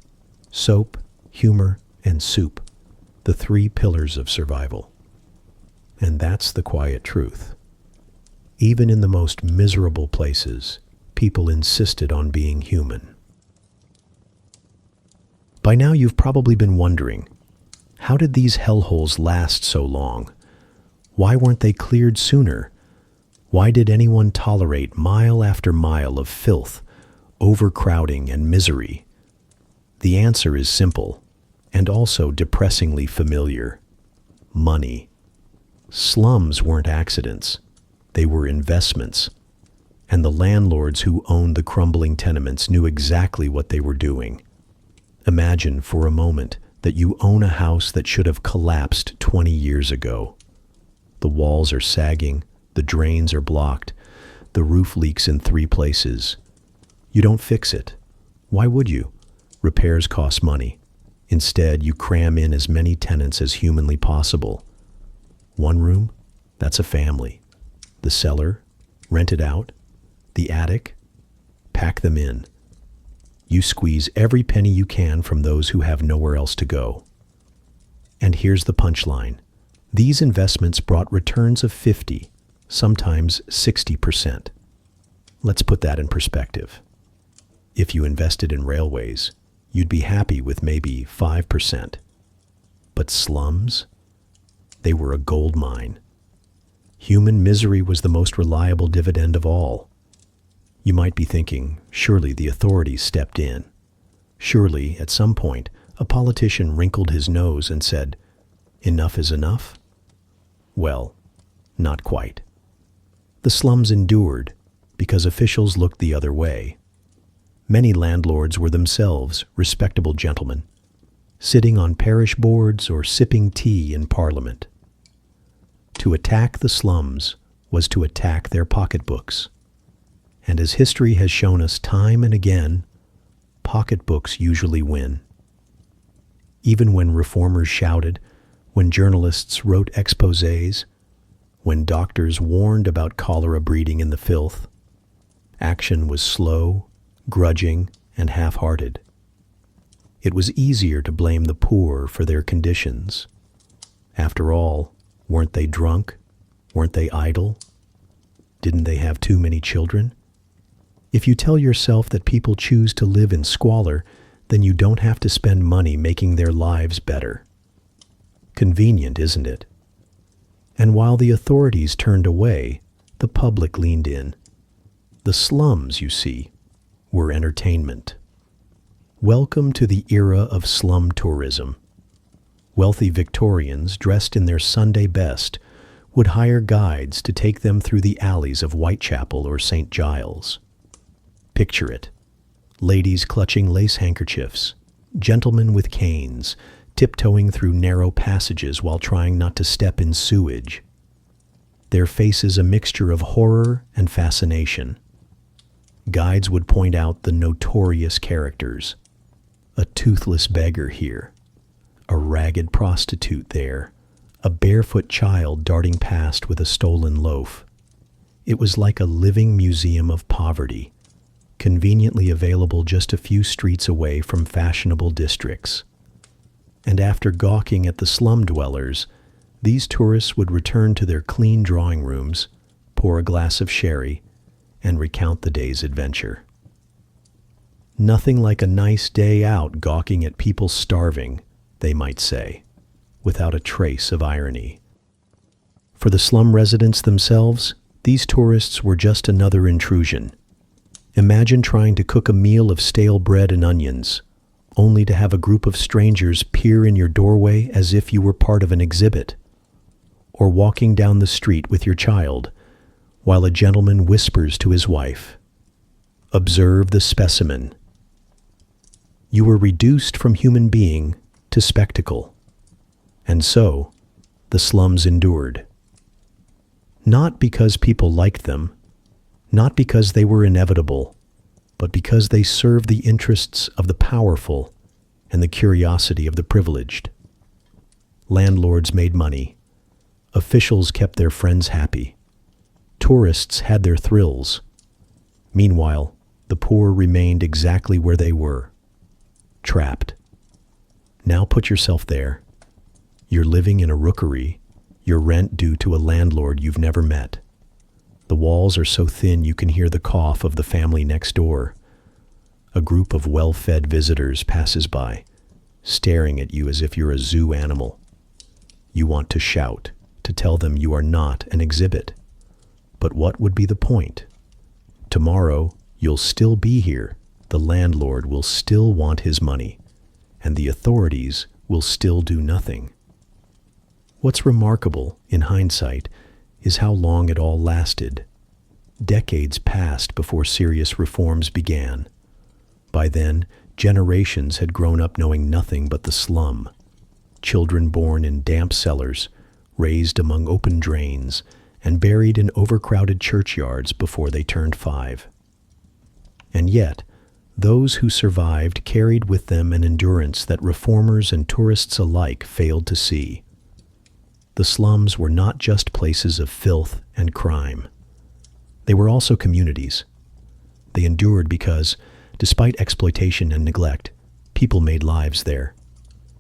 Soap, humor, and soup, the three pillars of survival. And that's the quiet truth. Even in the most miserable places, people insisted on being human. By now you've probably been wondering, how did these hellholes last so long? Why weren't they cleared sooner? Why did anyone tolerate mile after mile of filth, overcrowding, and misery? The answer is simple, and also depressingly familiar. Money. Slums weren't accidents. They were investments. And the landlords who owned the crumbling tenements knew exactly what they were doing. Imagine for a moment that you own a house that should have collapsed 20 years ago. The walls are sagging, the drains are blocked, the roof leaks in 3 places. You don't fix it. Why would you? Repairs cost money. Instead, you cram in as many tenants as humanly possible. One room? That's a family. The cellar? Rent it out. The attic? Pack them in. You squeeze every penny you can from those who have nowhere else to go. And here's the punchline. These investments brought returns of 50, sometimes 60%. Let's put that in perspective. If you invested in railways, you'd be happy with maybe 5%. But slums? They were a gold mine. Human misery was the most reliable dividend of all. You might be thinking, surely the authorities stepped in. Surely, at some point, a politician wrinkled his nose and said, "Enough is enough?" Well, not quite. The slums endured because officials looked the other way. Many landlords were themselves respectable gentlemen, sitting on parish boards or sipping tea in Parliament. To attack the slums was to attack their pocketbooks. And as history has shown us time and again, pocketbooks usually win. Even when reformers shouted, when journalists wrote exposés, when doctors warned about cholera breeding in the filth, action was slow, grudging, and half-hearted. It was easier to blame the poor for their conditions. After all, weren't they drunk? Weren't they idle? Didn't they have too many children? If you tell yourself that people choose to live in squalor, then you don't have to spend money making their lives better. Convenient, isn't it? And while the authorities turned away, the public leaned in. The slums, you see, were entertainment. Welcome to the era of slum tourism. Wealthy Victorians, dressed in their Sunday best, would hire guides to take them through the alleys of Whitechapel or St. Giles. Picture it. Ladies clutching lace handkerchiefs, gentlemen with canes, tiptoeing through narrow passages while trying not to step in sewage. Their faces a mixture of horror and fascination. Guides would point out the notorious characters. A toothless beggar here, a ragged prostitute there, a barefoot child darting past with a stolen loaf. It was like a living museum of poverty, conveniently available just a few streets away from fashionable districts. And after gawking at the slum dwellers, these tourists would return to their clean drawing rooms, pour a glass of sherry, and recount the day's adventure. Nothing like a nice day out gawking at people starving, they might say, without a trace of irony. For the slum residents themselves, these tourists were just another intrusion. Imagine trying to cook a meal of stale bread and onions, only to have a group of strangers peer in your doorway as if you were part of an exhibit, or walking down the street with your child, while a gentleman whispers to his wife, "Observe the specimen." You were reduced from human being to spectacle. And so, the slums endured. Not because people liked them, not because they were inevitable, but because they served the interests of the powerful and the curiosity of the privileged. Landlords made money. Officials kept their friends happy. Tourists had their thrills. Meanwhile, the poor remained exactly where they were, trapped. Now put yourself there. You're living in a rookery, your rent due to a landlord you've never met. The walls are so thin you can hear the cough of the family next door. A group of well-fed visitors passes by, staring at you as if you're a zoo animal. You want to shout, to tell them you are not an exhibit. But what would be the point? Tomorrow, you'll still be here. The landlord will still want his money, and the authorities will still do nothing. What's remarkable, in hindsight, is how long it all lasted. Decades passed before serious reforms began. By then, generations had grown up knowing nothing but the slum. Children born in damp cellars, raised among open drains, and buried in overcrowded churchyards before they turned 5. And yet, those who survived carried with them an endurance that reformers and tourists alike failed to see. The slums were not just places of filth and crime. They were also communities. They endured because, despite exploitation and neglect, people made lives there.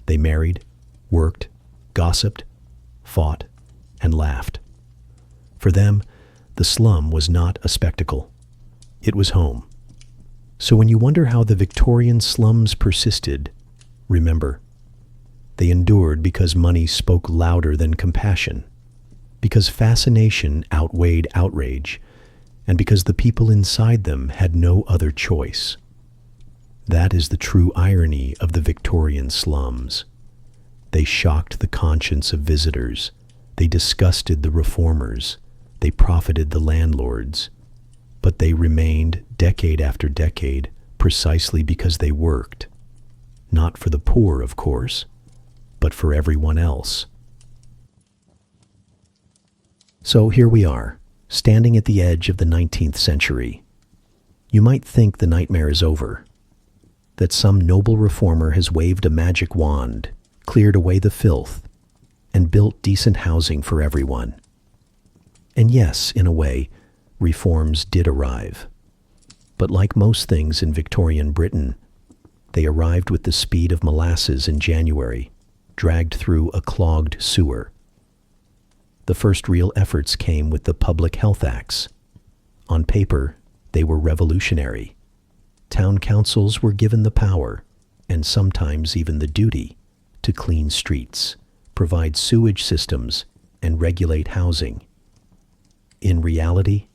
They married, worked, gossiped, fought, and laughed. For them, the slum was not a spectacle. It was home. So when you wonder how the Victorian slums persisted, remember, they endured because money spoke louder than compassion, because fascination outweighed outrage, and because the people inside them had no other choice. That is the true irony of the Victorian slums. They shocked the conscience of visitors. They disgusted the reformers. They profited the landlords. But they remained, decade after decade, precisely because they worked. Not for the poor, of course, but for everyone else. So here we are, standing at the edge of the 19th century. You might think the nightmare is over, that some noble reformer has waved a magic wand, cleared away the filth, and built decent housing for everyone. And yes, in a way, reforms did arrive. But like most things in Victorian Britain, they arrived with the speed of molasses in January, dragged through a clogged sewer. The first real efforts came with the Public Health Acts. On paper, they were revolutionary. Town councils were given the power, and sometimes even the duty, to clean streets, provide sewage systems, and regulate housing. In reality,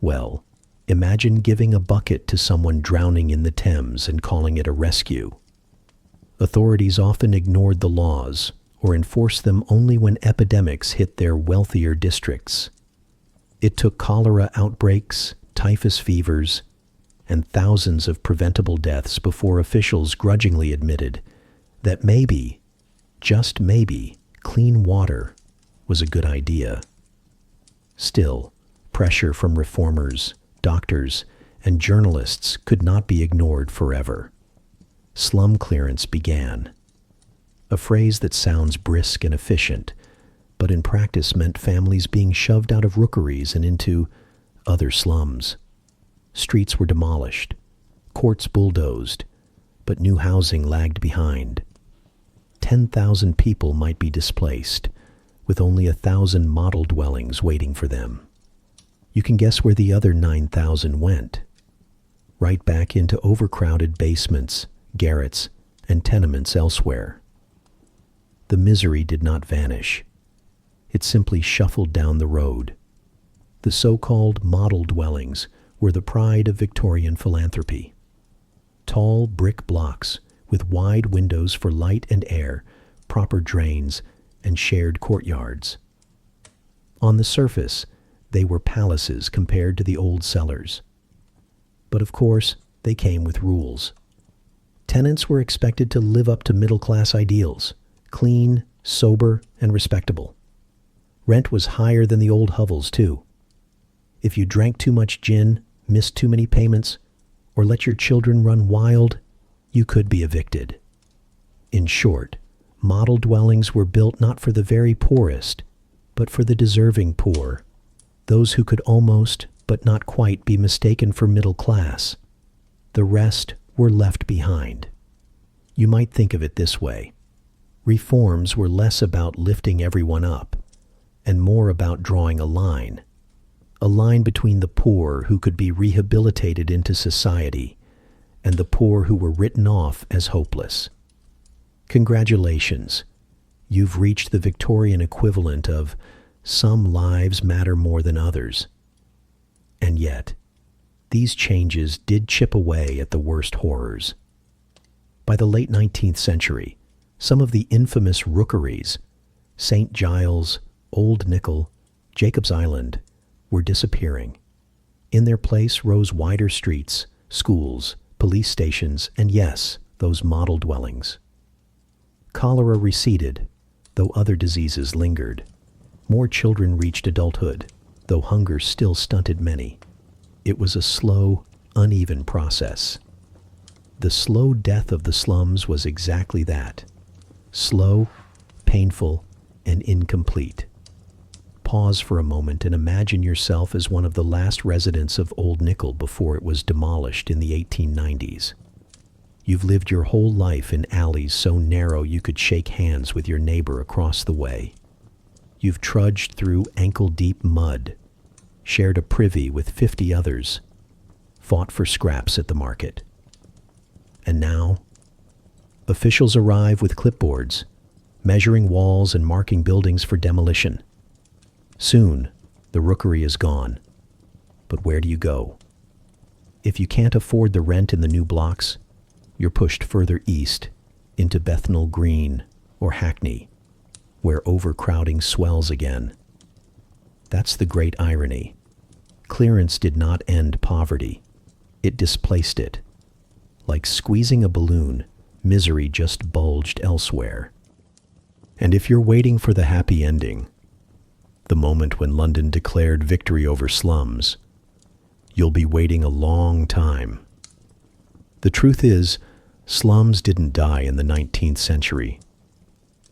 well, imagine giving a bucket to someone drowning in the Thames and calling it a rescue. Authorities often ignored the laws or enforced them only when epidemics hit their wealthier districts. It took cholera outbreaks, typhus fevers, and thousands of preventable deaths before officials grudgingly admitted that maybe, just maybe, clean water was a good idea. Still, pressure from reformers, doctors, and journalists could not be ignored forever. Slum clearance began. A phrase that sounds brisk and efficient, but in practice meant families being shoved out of rookeries and into other slums. Streets were demolished, courts bulldozed, but new housing lagged behind. 10,000 people might be displaced, with only 1,000 model dwellings waiting for them. You can guess where the other 9,000 went. Right back into overcrowded basements, garrets, and tenements elsewhere. The misery did not vanish. It simply shuffled down the road. The so-called model dwellings were the pride of Victorian philanthropy. Tall brick blocks with wide windows for light and air, proper drains, and shared courtyards. On the surface, they were palaces compared to the old cellars. But of course, they came with rules. Tenants were expected to live up to middle-class ideals, clean, sober, and respectable. Rent was higher than the old hovels, too. If you drank too much gin, missed too many payments, or let your children run wild, you could be evicted. In short, model dwellings were built not for the very poorest, but for the deserving poor, those who could almost, but not quite, be mistaken for middle class. The rest were left behind. You might think of it this way. Reforms were less about lifting everyone up, and more about drawing a line between the poor who could be rehabilitated into society and the poor who were written off as hopeless. Congratulations, you've reached the Victorian equivalent of some lives matter more than others. And yet, these changes did chip away at the worst horrors. By the late 19th century, some of the infamous rookeries, St. Giles, Old Nickel, Jacob's Island, were disappearing. In their place rose wider streets, schools, police stations, and yes, those model dwellings. Cholera receded, though other diseases lingered. More children reached adulthood, though hunger still stunted many. It was a slow, uneven process. The slow death of the slums was exactly that. Slow, painful, and incomplete. Pause for a moment and imagine yourself as one of the last residents of Old Nickel before it was demolished in the 1890s. You've lived your whole life in alleys so narrow you could shake hands with your neighbor across the way. You've trudged through ankle-deep mud, shared a privy with 50 others, fought for scraps at the market. And now, officials arrive with clipboards, measuring walls and marking buildings for demolition. Soon, the rookery is gone. But where do you go? If you can't afford the rent in the new blocks, you're pushed further east into Bethnal Green or Hackney, where overcrowding swells again. That's the great irony. Clearance did not end poverty. It displaced it. Like squeezing a balloon, misery just bulged elsewhere. And if you're waiting for the happy ending, the moment when London declared victory over slums, you'll be waiting a long time. The truth is, slums didn't die in the 19th century.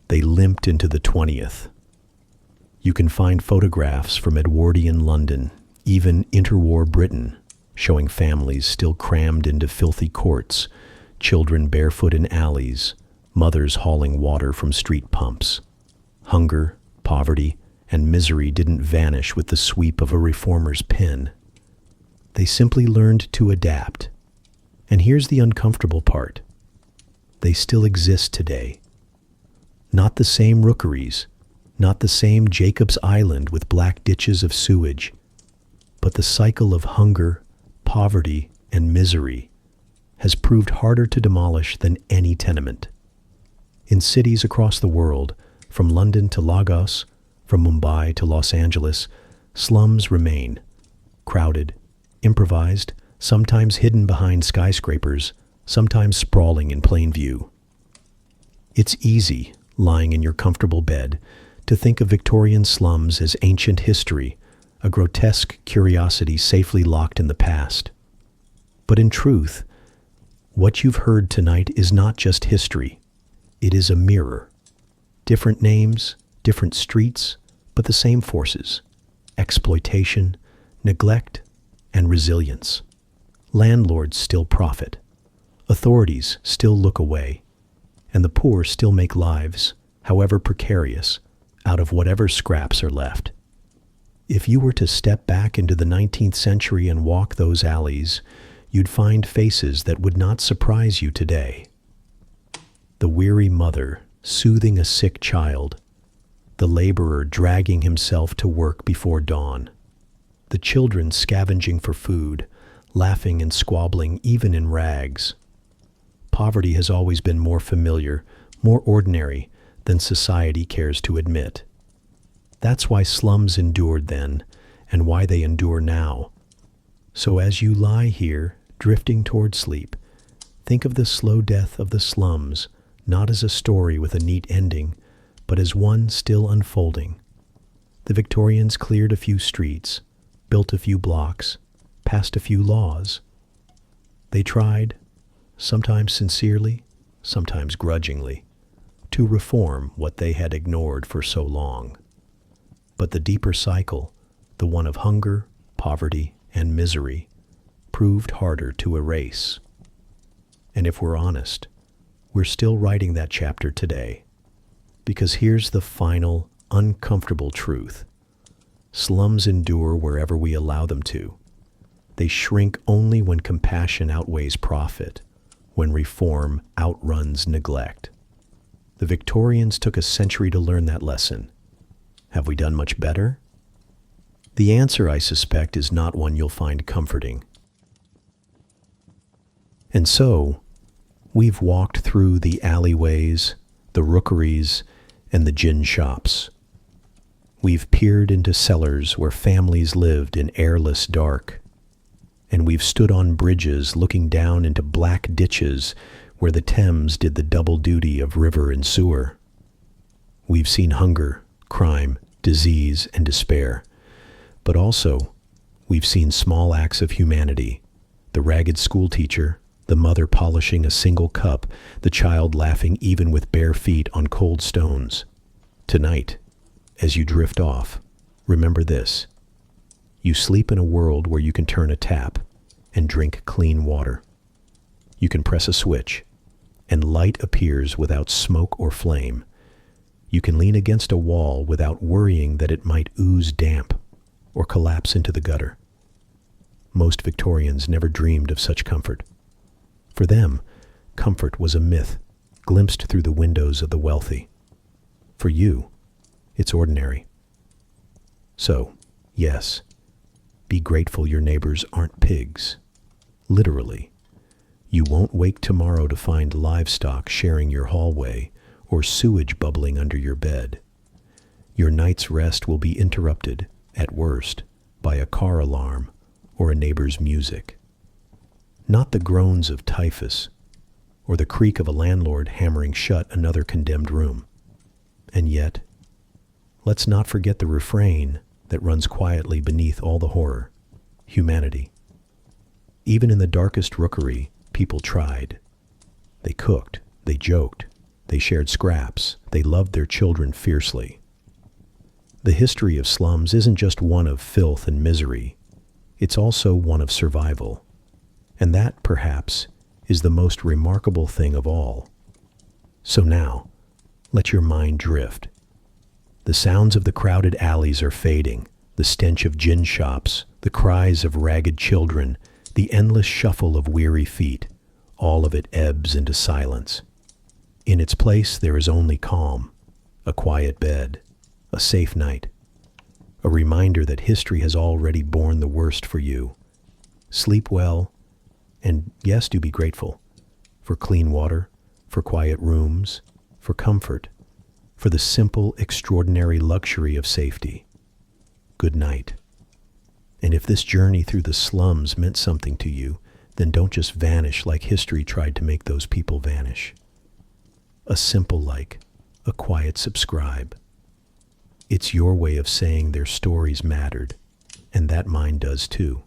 They limped into the 20th. You can find photographs from Edwardian London, even interwar Britain, showing families still crammed into filthy courts, children barefoot in alleys, mothers hauling water from street pumps. Hunger, poverty, and misery didn't vanish with the sweep of a reformer's pen. They simply learned to adapt. And here's the uncomfortable part. They still exist today. Not the same rookeries, not the same Jacob's Island with black ditches of sewage, but the cycle of hunger, poverty, and misery has proved harder to demolish than any tenement. In cities across the world, from London to Lagos, from Mumbai to Los Angeles, slums remain, crowded, improvised, sometimes hidden behind skyscrapers, sometimes sprawling in plain view. It's easy, lying in your comfortable bed, to think of Victorian slums as ancient history, a grotesque curiosity safely locked in the past. But in truth, what you've heard tonight is not just history. It is a mirror. Different names, different streets, but the same forces: exploitation, neglect, and resilience. Landlords still profit. Authorities still look away. And the poor still make lives, however precarious, out of whatever scraps are left. If you were to step back into the 19th century and walk those alleys, you'd find faces that would not surprise you today. The weary mother soothing a sick child, the laborer dragging himself to work before dawn, the children scavenging for food, laughing and squabbling even in rags. Poverty has always been more familiar, more ordinary than society cares to admit. That's why slums endured then, and why they endure now. So as you lie here, drifting toward sleep, think of the slow death of the slums, not as a story with a neat ending, but as one still unfolding. The Victorians cleared a few streets, built a few blocks, passed a few laws. They tried, sometimes sincerely, sometimes grudgingly, to reform what they had ignored for so long. But the deeper cycle, the one of hunger, poverty, and misery, proved harder to erase. And if we're honest, we're still writing that chapter today. Because here's the final, uncomfortable truth. Slums endure wherever we allow them to. They shrink only when compassion outweighs profit, when reform outruns neglect. The Victorians took a century to learn that lesson. Have we done much better? The answer, I suspect, is not one you'll find comforting. And so, we've walked through the alleyways, the rookeries, and the gin shops. We've peered into cellars where families lived in airless dark. And we've stood on bridges looking down into black ditches where the Thames did the double duty of river and sewer. We've seen hunger, crime, disease, and despair. But also, we've seen small acts of humanity: the ragged schoolteacher, the mother polishing a single cup, the child laughing even with bare feet on cold stones. Tonight, as you drift off, remember this: you sleep in a world where you can turn a tap and drink clean water. You can press a switch, and light appears without smoke or flame. You can lean against a wall without worrying that it might ooze damp or collapse into the gutter. Most Victorians never dreamed of such comfort. For them, comfort was a myth glimpsed through the windows of the wealthy. For you, it's ordinary. So, yes, be grateful your neighbors aren't pigs. Literally. You won't wake tomorrow to find livestock sharing your hallway or sewage bubbling under your bed. Your night's rest will be interrupted, at worst, by a car alarm or a neighbor's music. Not the groans of typhus or the creak of a landlord hammering shut another condemned room. And yet, let's not forget the refrain that runs quietly beneath all the horror: humanity. Even in the darkest rookery, people tried. They cooked, they joked, they shared scraps, they loved their children fiercely. The history of slums isn't just one of filth and misery, it's also one of survival. And that, perhaps, is the most remarkable thing of all. So now, let your mind drift. The sounds of the crowded alleys are fading, the stench of gin shops, the cries of ragged children, the endless shuffle of weary feet, all of it ebbs into silence. In its place there is only calm, a quiet bed, a safe night, a reminder that history has already borne the worst for you. Sleep well, and yes, do be grateful for clean water, for quiet rooms, for comfort, for the simple, extraordinary luxury of safety. Good night. And if this journey through the slums meant something to you, then don't just vanish like history tried to make those people vanish. A simple like, a quiet subscribe. It's your way of saying their stories mattered, and that mine does too.